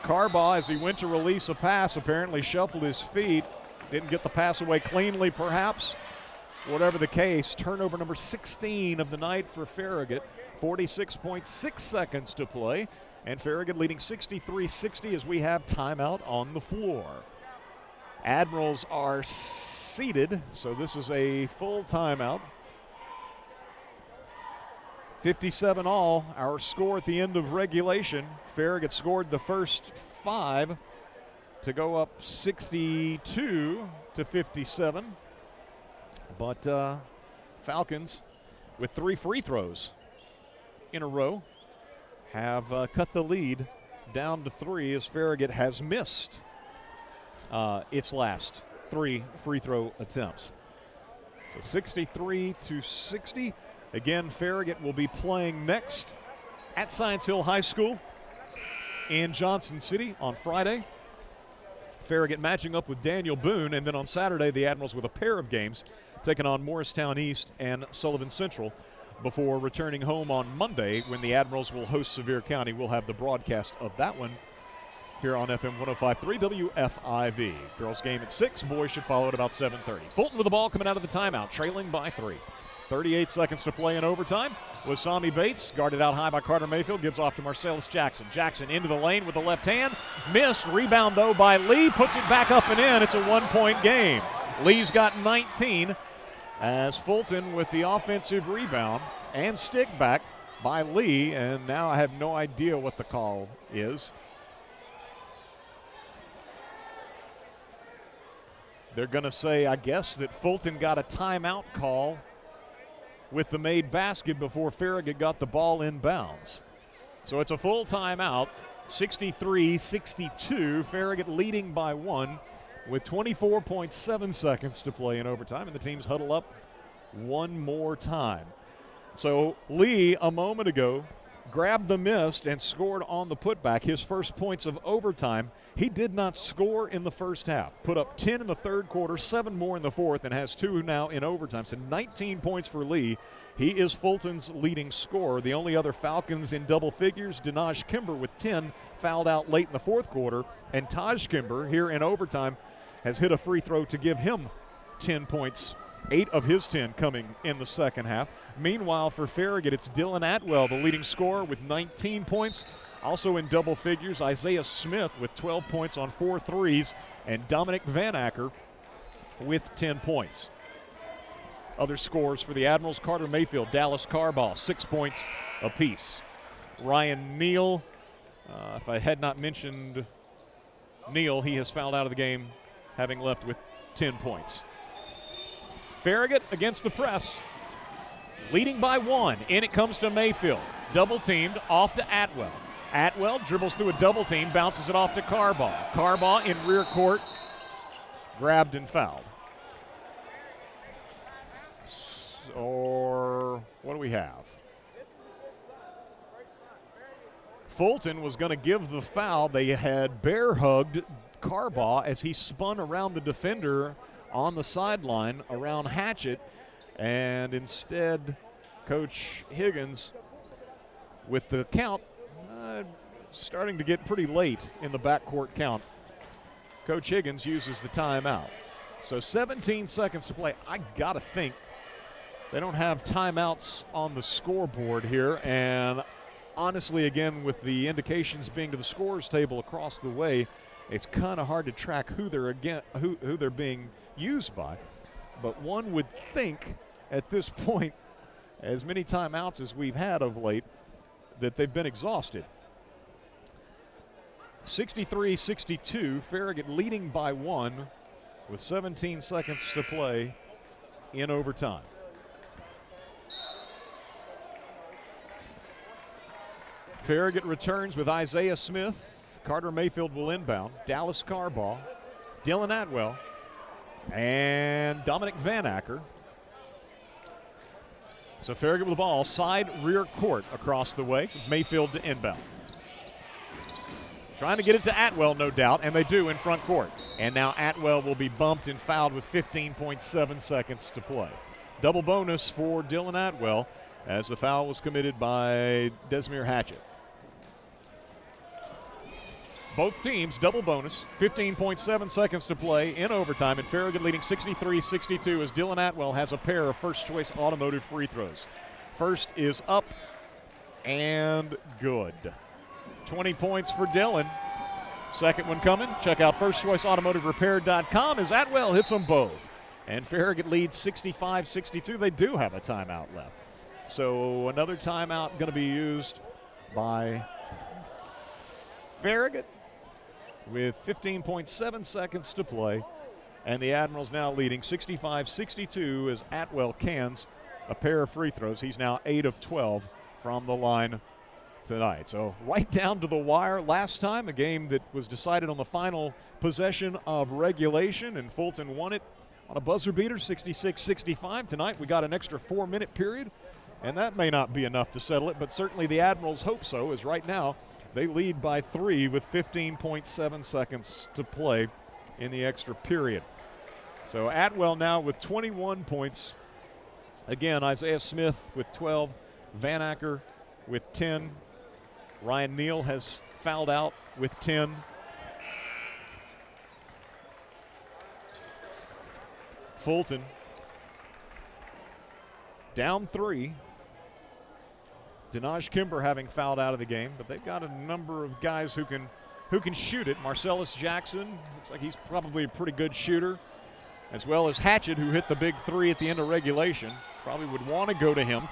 Carbaugh, as he went to release a pass, apparently shuffled his feet. Didn't get the pass away cleanly, perhaps. Whatever the case, turnover number 16 of the night for Farragut. 46.6 seconds to play. And Farragut leading 63-60 as we have timeout on the floor. Admirals are seated, so this is a full timeout. 57 all, our score at the end of regulation. Farragut scored the first 5 to go up 62-57. But Falcons, with 3 free throws in a row, have cut the lead down to 3 as Farragut has missed its last 3 free throw attempts. So 63-60. Again, Farragut will be playing next at Science Hill High School in Johnson City on Friday. Farragut matching up with Daniel Boone, and then on Saturday, the Admirals with a pair of games taking on Morristown East and Sullivan Central before returning home on Monday when the Admirals will host Sevier County. We'll have the broadcast of that one here on FM 105.3 WFIV. Girls game at 6, boys should follow at about 7:30. Fulton with the ball coming out of the timeout, trailing by 3. 38 seconds to play in overtime. Wasami Bates, guarded out high by Carter Mayfield, gives off to Marcellus Jackson. Jackson into the lane with the left hand. Missed. Rebound, though, by Lee. Puts it back up and in. It's a 1-point game. Lee's got 19 as Fulton with the offensive rebound and stick back by Lee. And now I have no idea what the call is. They're going to say, I guess, that Fulton got a timeout call with the made basket before Farragut got the ball in bounds. So it's a full timeout, 63-62. Farragut leading by 1 with 24.7 seconds to play in overtime, and the teams huddle up one more time. So Lee, a moment ago, grabbed the missed and scored on the putback, his first points of overtime. He did not score in the first half. Put up 10 in the third quarter, 7 more in the fourth, and has 2 now in overtime. So 19 points for Lee. He is Fulton's leading scorer. The only other Falcons in double figures, Denaj Kimber with 10, fouled out late in the fourth quarter. And Taj Kimber here in overtime has hit a free throw to give him 10 points. 8 of his 10 coming in the second half. Meanwhile, for Farragut, it's Dylan Atwell, the leading scorer, with 19 points. Also in double figures, Isaiah Smith with 12 points on 4 threes, and Dominic Van Acker with 10 points. Other scores for the Admirals: Carter Mayfield, Dallas Carball, 6 points apiece. Ryan Neal, if I had not mentioned Neal, he has fouled out of the game, having left with 10 points. Farragut against the press, leading by 1. In it comes to Mayfield. Double teamed, off to Atwell. Atwell dribbles through a double team, bounces it off to Carball. Carball in rear court, grabbed and fouled. Or what do we have? Fulton was going to give the foul. They had bear hugged Carball as he spun around the defender on the sideline around Hatchett, and instead Coach Higgins, with the count starting to get pretty late in the backcourt count, Coach Higgins uses the timeout. So 17 seconds to play. I gotta think they don't have timeouts on the scoreboard here, and honestly, again, with the indications being to the scorers table across the way, it's kind of hard to track who they're being used by. But one would think at this point, as many timeouts as we've had of late, that they've been exhausted. 63-62, Farragut leading by 1 with 17 seconds to play in overtime. Farragut returns with Isaiah Smith. Carter Mayfield will inbound. Dallas Carball, Dylan Atwell, and Dominic Van Acker. So Farragut with the ball, side rear court across the way. Mayfield to inbound. Trying to get it to Atwell, no doubt, and they do in front court. And now Atwell will be bumped and fouled with 15.7 seconds to play. Double bonus for Dylan Atwell as the foul was committed by Desmere Hatchett. Both teams double bonus, 15.7 seconds to play in overtime, and Farragut leading 63-62 as Dylan Atwell has a pair of first-choice automotive free throws. First is up and good. 20 points for Dylan. Second one coming. Check out firstchoiceautomotiverepair.com as Atwell hits them both. And Farragut leads 65-62. They do have a timeout left. So another timeout going to be used by Farragut with 15.7 seconds to play. And the Admirals now leading 65-62 as Atwell cans a pair of free throws. He's now 8 of 12 from the line tonight. So right down to the wire last time, a game that was decided on the final possession of regulation, and Fulton won it on a buzzer beater, 66-65. Tonight we got an extra 4-minute period, and that may not be enough to settle it, but certainly the Admirals hope so, as right now they lead by 3 with 15.7 seconds to play in the extra period. So Atwell now with 21 points. Again, Isaiah Smith with 12, Van Acker with 10. Ryan Neal has fouled out with 10. Fulton down 3. Denaj Kimber having fouled out of the game, but they've got a number of guys who can shoot it. Marcellus Jackson looks like he's probably a pretty good shooter, as well as Hatchett, who hit the big 3 at the end of regulation. Probably would want to go to him.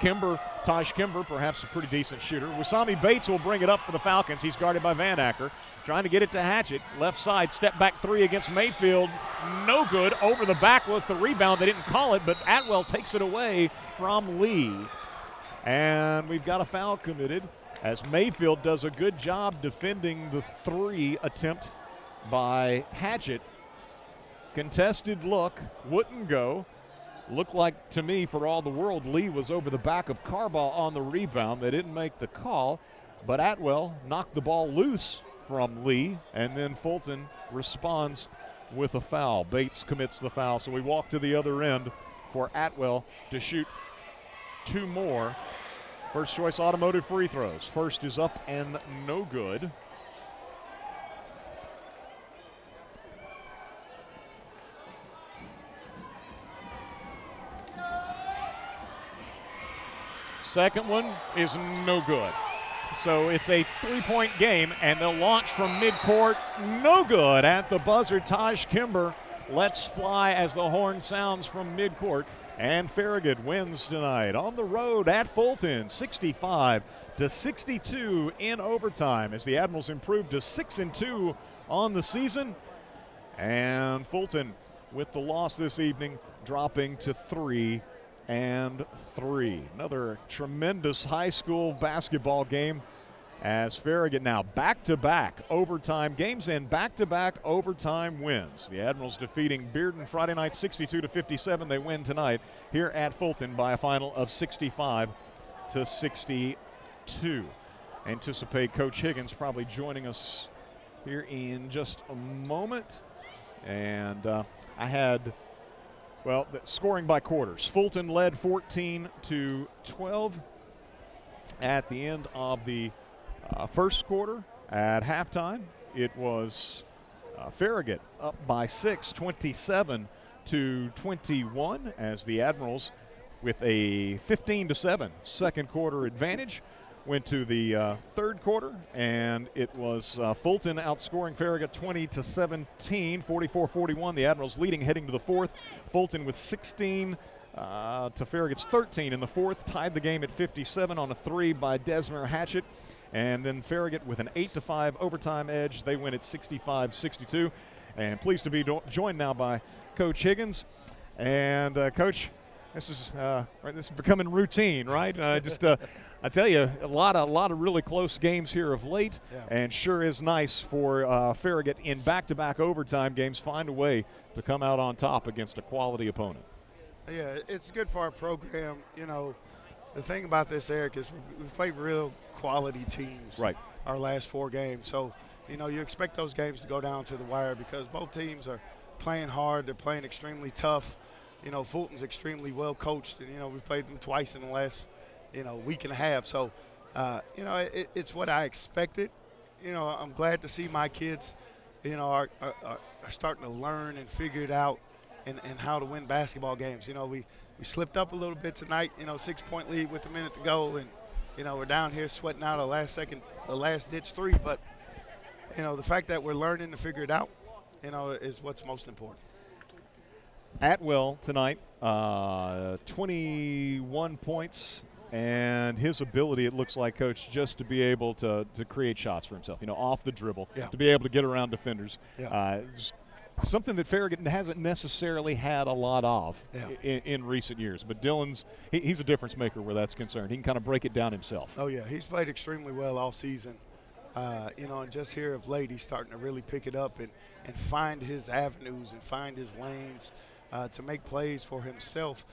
Taj Kimber, perhaps a pretty decent shooter. Wasami Bates will bring it up for the Falcons. He's guarded by Van Acker. Trying to get it to Hatchett. Left side, step back 3 against Mayfield. No good. Over the back with the rebound. They didn't call it, but Atwell takes it away from Lee. And we've got a foul committed as Mayfield does a good job defending the 3 attempt by Hatchett. Contested look, wouldn't go. Looked like to me, for all the world, Lee was over the back of Carbaugh on the rebound. They didn't make the call, but Atwell knocked the ball loose from Lee, and then Fulton responds with a foul. Bates commits the foul, so we walk to the other end for Atwell to shoot 2 more. First choice automotive free throws. First is up and no good. Second one is no good. So it's a 3-point game, and they'll launch from midcourt. No good at the buzzer. Taj Kimber lets fly as the horn sounds from midcourt. And Farragut wins tonight on the road at Fulton, 65-62 in overtime, as the Admirals improved to 6-2 on the season. And Fulton, with the loss this evening, dropping to 3-3. Another tremendous high school basketball game, as Farragut now back-to-back overtime games and back-to-back overtime wins. The Admirals defeating Bearden Friday night 62-57. They win tonight here at Fulton by a final of 65-62. Anticipate Coach Higgins probably joining us here in just a moment. And I had, well, the scoring by quarters. Fulton led 14-12 at the end of the first quarter. At halftime, it was Farragut up by 6, 27-21, as the Admirals, with a 15-7 second quarter advantage, went to the third quarter, and it was Fulton outscoring Farragut 20-17, 44-41. The Admirals leading heading to the fourth. Fulton with 16 to Farragut's 13 in the fourth, tied the game at 57 on a 3 by Desmer Hatchett. And then Farragut with an 8-5 overtime edge. They win at 65-62. And pleased to be joined now by Coach Higgins. And Coach, this is becoming routine, right? I tell you, a lot of really close games here of late, and sure is nice for Farragut in back-to-back overtime games find a way to come out on top against a quality opponent. Yeah, it's good for our program. You know, the thing about this, Eric, is we've played real quality teams our last 4 games. So, you know, you expect those games to go down to the wire because both teams are playing hard. They're playing extremely tough. You know, Fulton's extremely well coached, and, you know, we've played them twice in the last, week and a half. So, it's what I expected. You know, I'm glad to see my kids, are starting to learn and figure it out and how to win basketball games. You know, we slipped up a little bit tonight, 6-point lead with a minute to go, and, we're down here sweating out a last-ditch 3. But, the fact that we're learning to figure it out, is what's most important. Atwell tonight, 21 points, and his ability, it looks like, Coach, just to be able to create shots for himself, off the dribble, to be able to get around defenders. Something that Farragut hasn't necessarily had a lot of in recent years. But Dillon's, he's a difference maker where that's concerned. He can kind of break it down himself. Oh, yeah. He's played extremely well all season. And just here of late, he's starting to really pick it up and find his avenues and find his lanes to make plays for himself.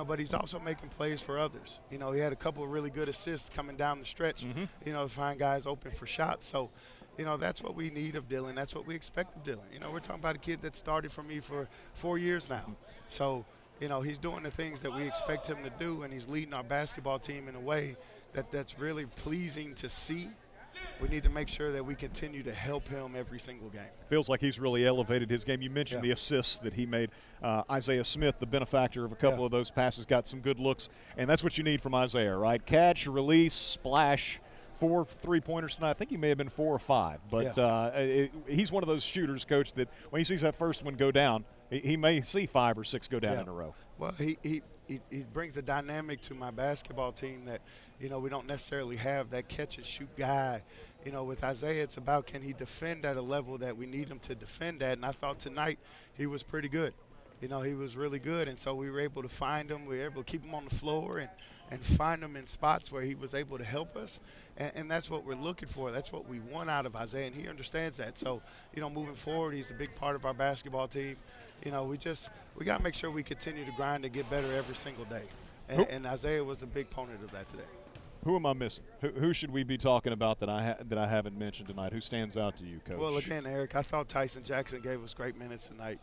But he's also making plays for others. He had a couple of really good assists coming down the stretch, to find guys open for shots. So, that's what we need of Dillon. That's what we expect of Dillon. We're talking about a kid that started for me for 4 years now. So, he's doing the things that we expect him to do, and he's leading our basketball team in a way that's really pleasing to see. we need to make sure that we continue to help him every single game. Feels like he's really elevated his game. You mentioned the assists that he made. Isaiah Smith, the benefactor of a couple of those passes, got some good looks, and that's what you need from Isaiah, right? Catch, release, splash. 4 3-pointers tonight. I think he may have been 4 or 5. But he's one of those shooters, Coach, that when he sees that first one go down, he may see 5 or 6 go down in a row. Well, he brings a dynamic to my basketball team that, we don't necessarily have that catch-and-shoot guy. With Isaiah, it's about can he defend at a level that we need him to defend at. And I thought tonight he was pretty good. He was really good, and so we were able to find him. We were able to keep him on the floor and find him in spots where he was able to help us. And that's what we're looking for. That's what we want out of Isaiah, and he understands that. So, moving forward, he's a big part of our basketball team. We got to make sure we continue to grind and get better every single day. And Isaiah was a big component of that today. Who am I missing? Who should we be talking about that I haven't mentioned tonight? Who stands out to you, Coach? Well, again, Eric, I thought Tyson Jackson gave us great minutes tonight.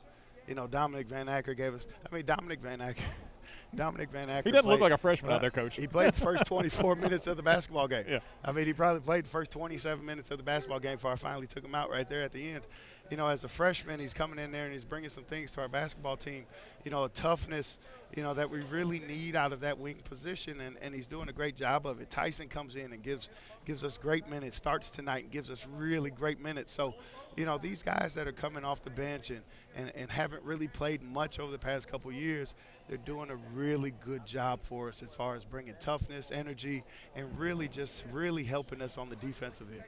Dominic Van Acker gave us – Dominic Van Acker – he doesn't look like a freshman out there, Coach. He played the first 24 minutes of the basketball game. Yeah. He probably played the first 27 minutes of the basketball game before I finally took him out right there at the end. As a freshman, he's coming in there and he's bringing some things to our basketball team, a toughness, that we really need out of that wing position, and he's doing a great job of it. Tyson comes in and gives us great minutes, starts tonight and gives us really great minutes. So, these guys that are coming off the bench and haven't really played much over the past couple years, they're doing a really good job for us as far as bringing toughness, energy, and really helping us on the defensive end.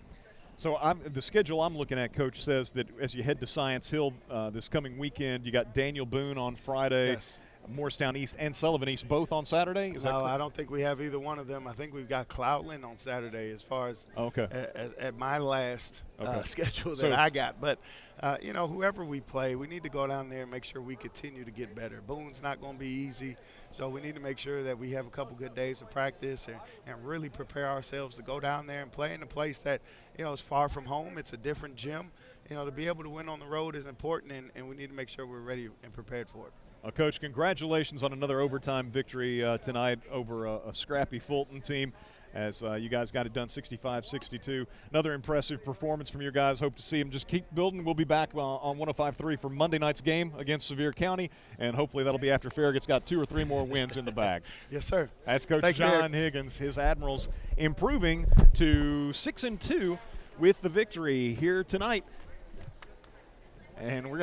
So the schedule I'm looking at, Coach, says that as you head to Science Hill this coming weekend, you got Daniel Boone on Friday, Morristown East and Sullivan East both on Saturday? No, I don't think we have either one of them. I think we've got Cloudland on Saturday as far as at my last schedule that I got. But, whoever we play, we need to go down there and make sure we continue to get better. Boone's not going to be easy, so we need to make sure that we have a couple good days of practice and really prepare ourselves to go down there and play in a place that, is far from home. It's a different gym. To be able to win on the road is important, and we need to make sure we're ready and prepared for it. Coach, congratulations on another overtime victory tonight over a scrappy Fulton team as you guys got it done 65-62. Another impressive performance from your guys. Hope to see them just keep building. We'll be back on 105.3 for Monday night's game against Sevier County, and hopefully that'll be after Farragut's got 2 or 3 more wins in the bag. Yes, sir. That's Coach John Higgins. His Admirals improving to 6-2 with the victory here tonight. And we're